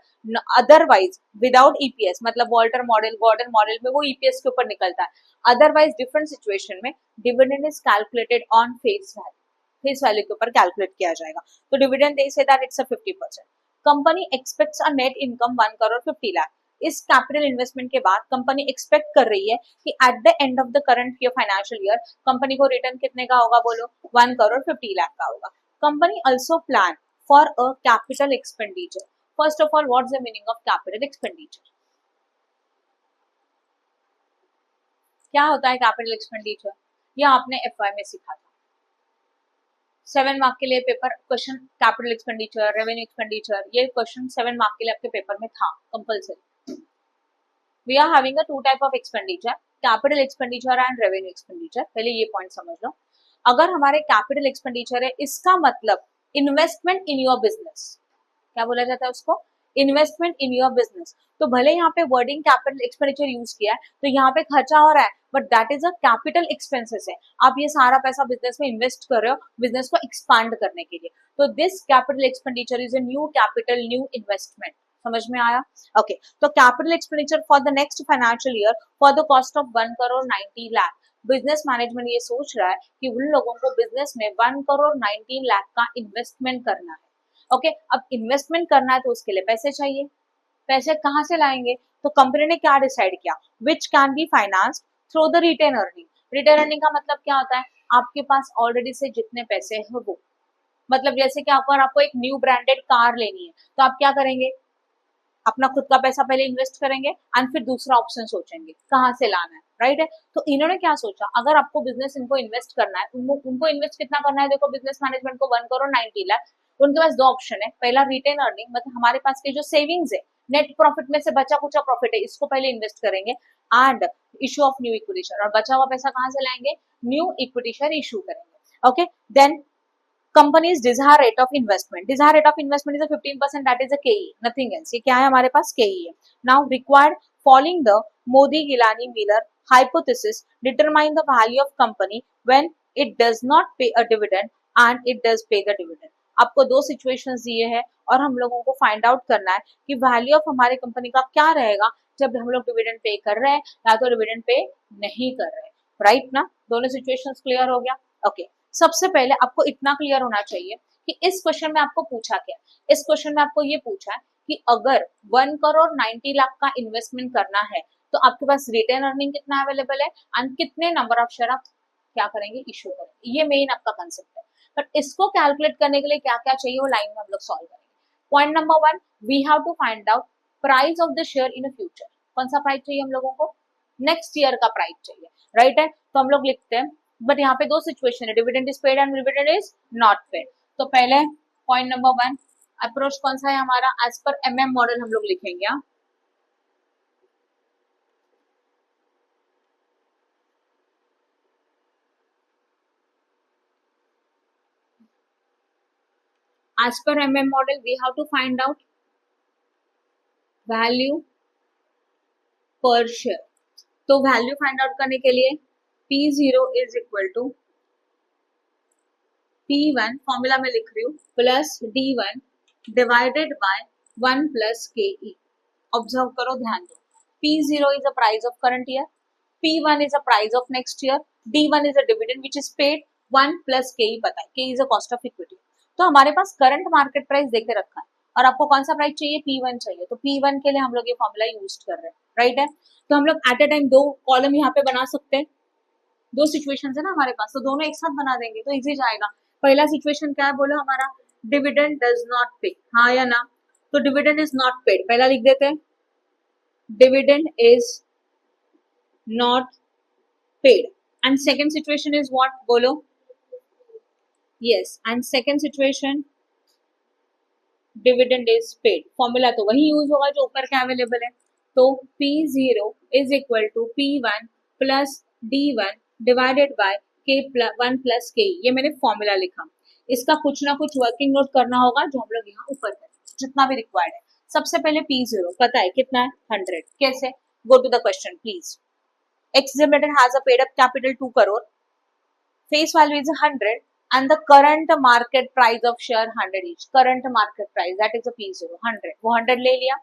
[SPEAKER 1] अदरवाइज विदाउट ईपीएस मतलब वॉल्टर मॉडल गॉर्डन मॉडल में वो ईपीएस के ऊपर निकलता है। अदरवाइज डिफरेंट सिचुएशन में dividend is calculated on face value, face value के ऊपर कैलकुलेट किया जाएगा। तो dividend they say that it's a 50%। Company aspects a net income 1 crore 50 lakh. इस कैपिटल इन्वेस्टमेंट के बाद कंपनी एक्सपेक्ट कर रही है कि at the end of the current year financial year company को रिटर्न कितने का होगा बोलो 1 करोड़ 50 लाख का होगा। Company also plan for a capital expenditure. First of all what's the meaning of capital expenditure? क्या होता है कैपिटल एक्सपेंडिचर? यह आपने एफवाई में सीखा था। 7 मार्क के लिए paper question capital expenditure, revenue expenditure, ये क्वेश्चन 7 मार्क के लिए आपके पेपर में था compulsory. We are having a two type of expenditure, capital expenditure and revenue expenditure. पहले ये पॉइंट समझ लो। अगर हमारे कैपिटल एक्सपेंडिचर है इसका मतलब इन्वेस्टमेंट इन योर बिजनेस। क्या बोला जाता है उसको? Investment in your business. तो भले यहाँ पे वर्डिंग कैपिटल एक्सपेंडिचर यूज किया है तो यहाँ पे खर्चा हो रहा है but that is a capital expenses है। आप ये सारा पैसा बिजनेस में इन्वेस्ट कर रहे हो बिजनेस को एक्सपांड करने के लिए। तो this capital expenditure is a new capital, new investment. समझ में आया? ओके, तो capital expenditure for the next financial year for the cost of 1 crore 90 lakh. Business management ये सोच रहा है कि उन लोगों को बिजनेस में 1 करोड़ 19 लाख का इन्वेस्टमेंट करना है। ओके, अब इन्वेस्टमेंट करना है तो उसके लिए पैसे चाहिए। पैसे कहाँ से लाएंगे? तो कंपनी ने क्या डिसाइड किया? Which can be financed through the retain earning. Retain earning का मतलब क्या होता है? आपके पास ऑलरेडी से जितने पैसे हैं वो, मतलब जैसे कि अगर आपको एक न्यू ब्रांडेड कार लेनी है तो आप क्या करेंगे? अपना खुद का पैसा पहले इन्वेस्ट करेंगे एंड फिर दूसरा ऑप्शन सोचेंगे कहाँ से लाना है, राइट है। तो इन्होंने क्या सोचा, अगर आपको बिजनेस इनको इन्वेस्ट करना है, उनको इन्वेस्ट कितना करना है? देखो बिजनेस मैनेजमेंट को 1 करोड़ 90 लाख। उनके पास दो ऑप्शन है, पहला रिटेन अर्निंग, मतलब हमारे पास के जो सेविंग्स है नेट प्रॉफिट में से बचा कुचा प्रॉफिट है इसको पहले इन्वेस्ट करेंगे and issue of new equity share, और बचा हुआ पैसा कहाँ से लाएंगे? न्यू इक्विटी शेयर इशू करेंगे। Okay, then company's desired rate of investment. Desired rate of investment is a 15%, that is a KE, nothing else. ये क्या है हमारे पास? KE है। Now required following the Modi-Gilani Miller hypothesis determine the value of company when it does not pay a dividend and it does pay the dividend. आपको दो situations दिए हैं और हम लोगों को फाइंड आउट करना है कि वैल्यू ऑफ हमारी कंपनी का क्या रहेगा जब हम लोग डिविडेंड पे कर रहे हैं या तो डिविडेंड पे नहीं कर रहे हैं, राइट ना? दोनों सिचुएशंस क्लियर हो गया? ओके, सबसे पहले आपको इतना क्लियर होना चाहिए कि इस क्वेश्चन में आपको पूछा क्या? इस क्वेश्चन में आपको ये पूछा है कि अगर 1 करोड़ 90 लाख का इन्वेस्टमेंट करना है तो आपके पास रिटेन अर्निंग कितना अवेलेबल है एंड कितने नंबर ऑफ शेयर आप क्या करेंगे? इशू करेंगे। ये मेन आपका कंसेप्ट है। बट इसको कैलकुलेट करने के लिए क्या क्या चाहिए वो लाइन में हम लोग सॉल्व करेंगे। Point number 1, we have to find out price of the share in future. कौन सा प्राइस चाहिए हम लोगों को? नेक्स्ट ईयर का प्राइस चाहिए, राइट है। तो हम लोग लिखते हैं, बट यहाँ पे दो सिचुएशन है, dividend is paid and dividend is not paid. तो पहले पॉइंट नंबर 1 अप्रोच कौन सा है हमारा? एज पर एमएम मॉडल हम लोग लिखेंगे। As per MM model, we have to find out value per share. तो वैल्यू फाइंड आउट करने के लिए P0 is equal to P1, formula में लिख रही हूँ, plus D1 divided bye 1 plus KE। Observe करो, ध्यान दो। P0 is the price of current year, P1 is the price of next year, D1 is a dividend which is paid, 1 plus के ही पता है, K is a cost of equity. तो हमारे पास current market price देके रखा है और आपको कौन सा प्राइस चाहिए, P1 चाहिए, तो P1 के लिए हम लोग ये फॉर्मूला यूज कर रहे हैं, राइट है। तो हम लोग एट ए टाइम 2 कॉलम यहाँ पे बना सकते हैं, 2 सिचुएशंस है ना हमारे पास, तो दोनों एक साथ बना देंगे तो इजी जाएगा। पहला सिचुएशन क्या है बोलो हमारा, डिविडेंड डज नॉट पे, हाँ या ना, तो डिविडेंड इज नॉट पेड, पहला लिख देते हैं, dividend is not paid. And second situation is what, बोलो, yes, and second situation dividend is paid. Formula तो वही यूज होगा जो ऊपर के अवेलेबल है, तो P0 is equal to P1 plus D1 divided by K1 plus K, ये मैंने फॉर्मूला लिखा। इसका कुछ ना कुछ वर्किंग नोट करना होगा जो हम लोग यहाँ ऊपर करें, जितना भी रिक्वायर्ड है। सबसे पहले P0 पता है कितना है, 100। कैसे, go to the question please. X Limited has a paid up capital 2 crore, face value is 100 and the current market price of share 100 each, current market price that is a P0 100, वो 100 ले लिया,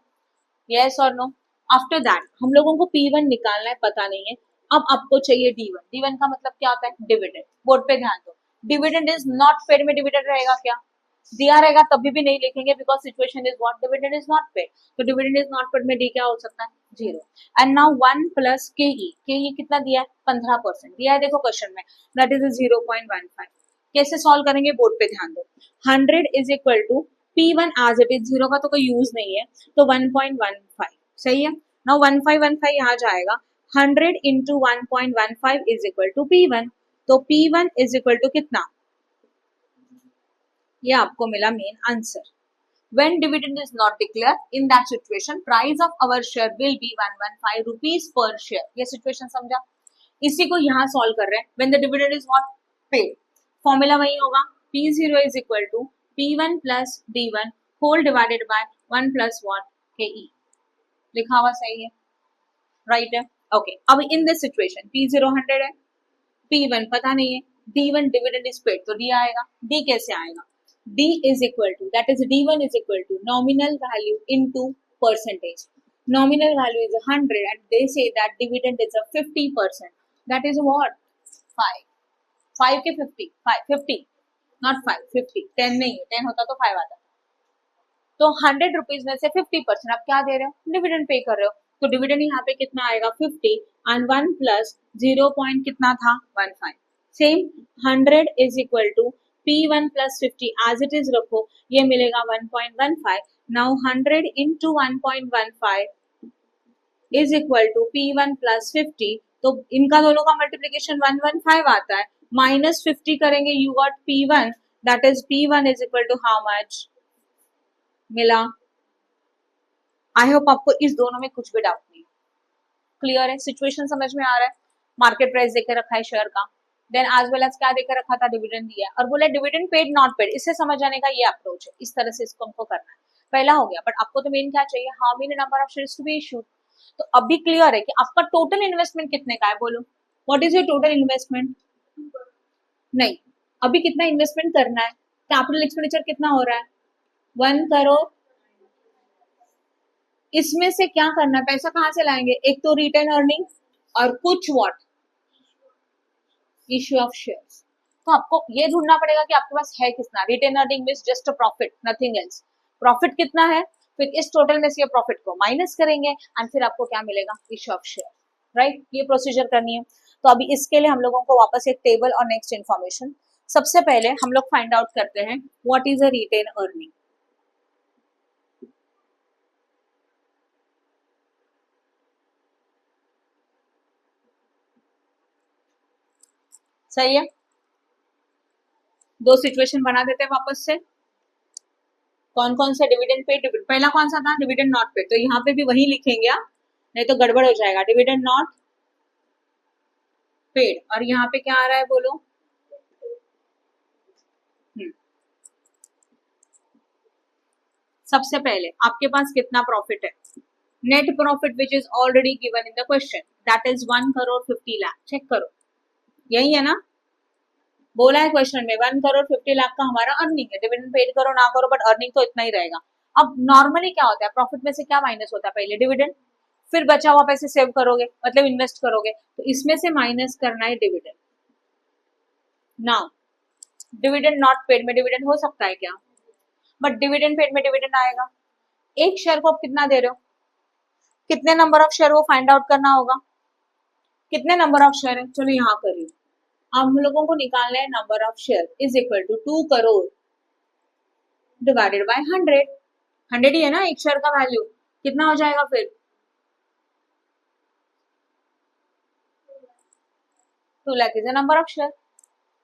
[SPEAKER 1] yes or no। After that हम लोगों को P1 निकालना है, पता नहीं है, अब आपको चाहिए D1। D1 का मतलब क्या होता है, डिविडेंड। बोर्ड पे ध्यान दो, डिविडेंड इज नॉट पेड में डिविडेंड रहेगा क्या, दिया रहेगा तभी भी नहीं लिखेंगे because situation is what, dividend is not paid, तो डिविडेंड इज नॉट पेड में डी क्या हो सकता है, 0। एंड नाउ 1 प्लस के कितना दिया है, 15% दिया है, देखो क्वेश्चन में, दैट इज 0.15। कैसे सॉल्व करेंगे, बोर्ड पे ध्यान दो, 100 is equal to P1 as it is, 0 का तो कोई यूज नहीं है, तो 1.15 सही है। नाउ 1515 यहाँ जाएगा, 100 into 1.15 is equal to P1, तो P1 इज इक्वल टू कितना, ये आपको मिला main answer. When dividend is not declared, in that situation, price of our share will be 115 rupees per share। ये सिचुएशन समझा, इसी को यहाँ सॉल्व कर रहे हैं। When the dividend is not paid, formula वही होगा, P0 is equal to P1 plus D1 whole divided by 1 plus what, KE। लिखा हुआ सही है, राइट है, ओके। अब इन दिस सिचुएशन P0 100 है, P1 पता नहीं है, D1 डिविडेंड इज पेड, तो D आएगा। D कैसे आएगा, D is equal to, that is D1 is equal to nominal value into percentage। Nominal value is 100 and they say that dividend is a 50%, that is what, 5। 5 के 50, 5 50 not 5 50, 10 नहीं है, 10 होता तो 5 आता, तो 100 रुपीज में से 50% आप क्या दे रहे हो, डिविडेंड पे कर रहे हो, तो डिविडेंड यहाँ पे कितना आएगा, 50 एंड 1 प्लस 0 पॉइंट कितना था, 15। Same 100 is equal to P1 plus 50 as it is रखो, ये मिलेगा 1.15। Now 100 into 1.15 is equal to P1 plus 50, तो इनका दोनों का मल्टीप्लीकेशन 115 आता है, माइनस 50 करेंगे, you got P1, that is P1 is equal to how much, मिला। आई होप आपको इस दोनों में कुछ भी डाउट नहीं, क्लियर है, सिचुएशन समझ में आ रहा है। मार्केट प्राइस देके रखा है शेयर का, देन एज वेल एज क्या देकर रखा था, डिविडेंड दिया और बोला डिविडेंड पेड नॉट पेड, इससे समझ आने का ये अप्रोच है, इस तरह से इसको हमको करना है। पहला हो गया, बट आपको तो मेन क्या चाहिए, how many number of shares to be issued. तो अभी क्लियर है कि आपका टोटल इन्वेस्टमेंट कितने का है, बोलो what is your total investment, नहीं अभी कितना इन्वेस्टमेंट करना है, कैपिटल एक्सपेंडिचर कितना हो रहा है, 1 करोड़। इसमें से क्या करना है, पैसा कहाँ से लाएंगे, एक तो रिटेन अर्निंग और कुछ व्हाट, इश्यू ऑफ शेयर्स। तो आपको ये ढूंढना पड़ेगा कि आपके पास है कितना, retain earning means just a profit, nothing else. Profit कितना है, फिर इस टोटल में से प्रॉफिट को माइनस करेंगे एंड फिर आपको क्या मिलेगा, इश्यू ऑफ शेयर, राइट। ये प्रोसीजर करनी है। तो अभी इसके लिए हम लोगों को वापस एक टेबल और नेक्स्ट इन्फॉर्मेशन, सबसे पहले हम लोग फाइंड आउट करते हैं what is a retain earning. सही है, दो सिचुएशन बना देते हैं वापस से, कौन कौन सा, डिविडेंड पेड, डिविडेंड पहला कौन सा था, डिविडेंड नॉट पेड, तो यहाँ पे भी वही लिखेंगे, नहीं तो गड़बड़ हो जाएगा, डिविडेंड नॉट पेड, और यहाँ पे क्या आ रहा है बोलो, सबसे पहले आपके पास कितना प्रॉफिट है, net profit which is already given in the question, that is 1 crore 50 lakh, check करो, यही है ना, बोला है क्वेश्चन में 1 करोड़ 50 लाख का हमारा अर्निंग है, डिविडेंड पेड करो ना करो बट अर्निंग तो इतना ही रहेगा। अब नॉर्मली क्या होता है, प्रॉफिट में से क्या माइनस होता है, पहले डिविडेंड, फिर बचा हुआ पैसे सेव करोगे, मतलब इन्वेस्ट करोगे, तो इसमें से माइनस करना है dividend, now dividend not paid में डिविडेंड हो सकता है क्या? बट डिविडेंड पेड में डिविडेंड आएगा। एक शेयर को आप कितना दे रहे हो, कितने नंबर ऑफ शेयर वो फाइंड आउट करना होगा, कितने नंबर ऑफ शेयर है, चलो यहाँ करिए। हम लोगों को निकालना है number of share is equal to 2 crore divided by 100। 100 ही है ना एक शेयर का वैल्यू, कितना हो जाएगा फिर? 2 lakh is the number of share.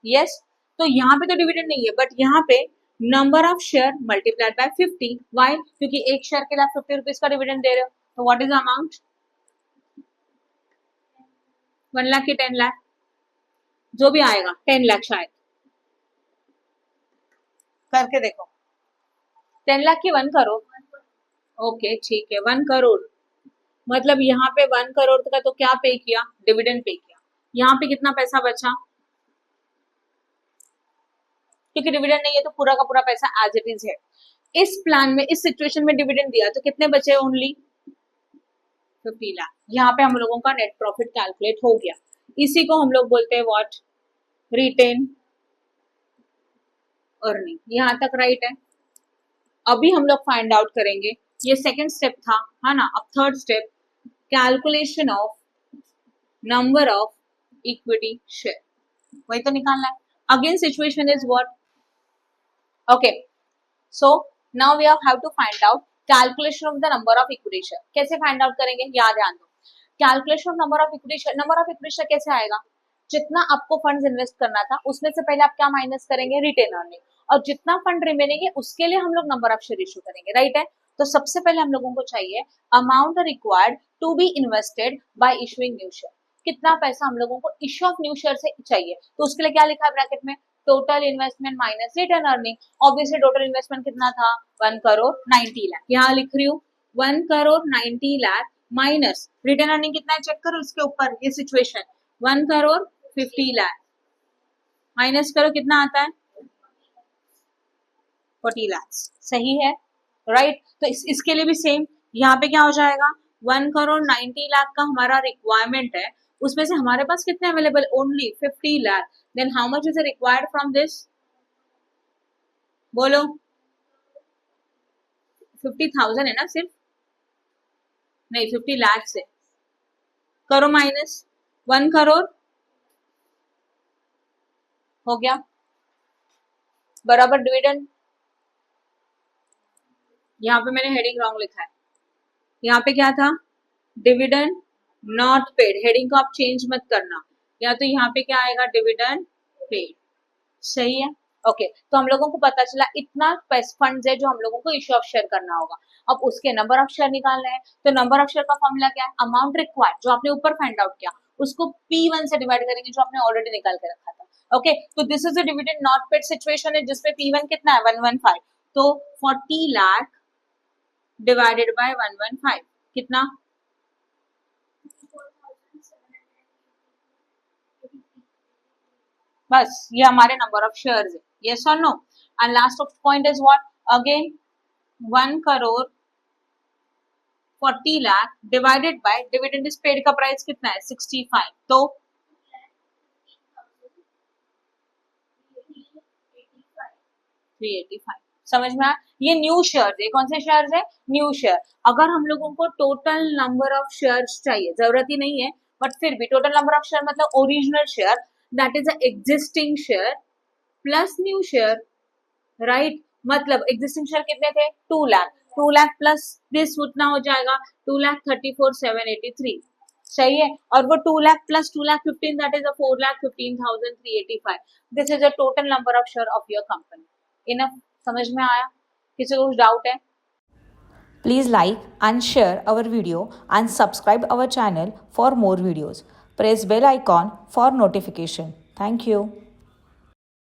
[SPEAKER 1] Yes, तो यहाँ पे तो डिविडेंड नहीं है, बट यहाँ पे number of share multiplied by 50। Why? क्योंकि एक शेयर के लिए आप 50 रुपीज का डिविडेंड दे रहे हो। तो what is the amount? 1 lakh की 10 लाख, जो भी आएगा 10 लाख शायद। करके देखो, 10 लाख की 1 करोड़। ओके ठीक है, 1 करोड़ मतलब यहाँ पे 1 करोड़ का तो क्या पे किया? डिविडेंड पे किया। यहाँ पे कितना पैसा बचा? क्योंकि डिविडेंड नहीं है तो पूरा का पूरा पैसा एज इट इज है। इस प्लान में, इस सिचुएशन में डिविडेंड दिया तो कितने बचे? ओनली 50 लाख। यहाँ पे हम लोगों का नेट प्रॉफिट कैलकुलेट हो गया। इसी को हम लोग बोलते हैं व्हाट? Retain earning. यहाँ तक राइट है। अभी हम लोग फाइंड आउट करेंगे, ये सेकंड स्टेप था, है ना। अब third step, calculation of number of equity share, वही तो निकालना है। Again situation is what? Okay, so now we have to find out calculation of the number of equity share. कैसे फाइंड आउट करेंगे? याद ध्यान दो, calculation of number of equity share. Number of equity share कैसे आएगा? जितना आपको funds invest करना था उसमें से पहले आप क्या माइनस करेंगे? Retain earning. और जितना फंड रिमेनिंग है उसके लिए हम लोग नंबर ऑफ शेयर इशू करेंगे, राइट है। तो सबसे पहले हम लोगों को चाहिए amount required to be invested by issuing new share. कितना पैसा हम लोगों को इश्यू ऑफ न्यू शेयर से चाहिए? तो उसके लिए क्या लिखा है ब्रैकेट में? Total investment minus return earning. Obviously total investment कितना था? 1 करोड़ 90 लाख। यहाँ लिख रही हूँ 1 crore 90 lakh minus return earning कितना है, चेक करो इसके ऊपर, ये सिचुएशन 1 करोड़ 50 लाख माइनस करो, कितना आता है? 40 लाख। सही है, राइट। तो इसके लिए भी सेम, यहाँ पे क्या हो जाएगा? 1 करोड़ 90 लाख का हमारा रिक्वायरमेंट है, उसमें से हमारे पास कितने available? Only 50 lakh. Then how much is required from this? बोलो, 50,000 है ना सिर्फ? नहीं, 50 लाख से करो माइनस 1 करोड़, हो गया बराबर डिविडेंड। यहाँ पे मैंने हेडिंग रॉन्ग लिखा है, यहाँ पे क्या था? Dividend not paid. हेडिंग को आप चेंज मत करना, या तो यहाँ पे क्या आएगा? Dividend paid. सही है, ओके। तो हम लोगों को पता चला इतना फंड्स है जो हम लोगों को इश्यू ऑफ शेयर करना होगा। अब उसके नंबर ऑफ शेयर निकालना है, तो नंबर ऑफ शेयर का फॉर्मूला क्या है? अमाउंट रिक्वायर्ड, जो आपने ऊपर फाइंड आउट किया, उसको P1 से डिवाइड करेंगे, जो आपने ऑलरेडी निकाल के रखा था। ओके, तो this is a dividend not paid situation है, जिसमें P1 कितना है? 115। तो 40 लाख डिवाइडेड बाय 115 कितना? बस ये हमारे नंबर ऑफ शेयर्स है, यस और no. And last of point is what? Again 1 crore 40 lakh divided by dividend is paid का प्राइस कितना है? 65। तो 385। समझ में आया? ये न्यू शेयर्स है। कौन से शेयर्स है? New share. अगर हम लोगों को टोटल नंबर ऑफ शेयर्स चाहिए, जरूरत ही नहीं है, बट फिर भी टोटल नंबर ऑफ शेयर मतलब original share, that is a existing share plus new share, right. मतलब एग्जिस्टिंग शेयर कितने थे? 2 लाख। 2 लाख प्लस दिस उतना हो जाएगा 2,34,783। सही है। और वो 2 lakh plus 2,15,000 that is 4,15,385। This is a total number of share of your company. Enough? समझ में आया? किसी को कुछ डाउट है?
[SPEAKER 2] Please like and share our video and subscribe our channel for more videos. Press bell icon for notification. Thank you.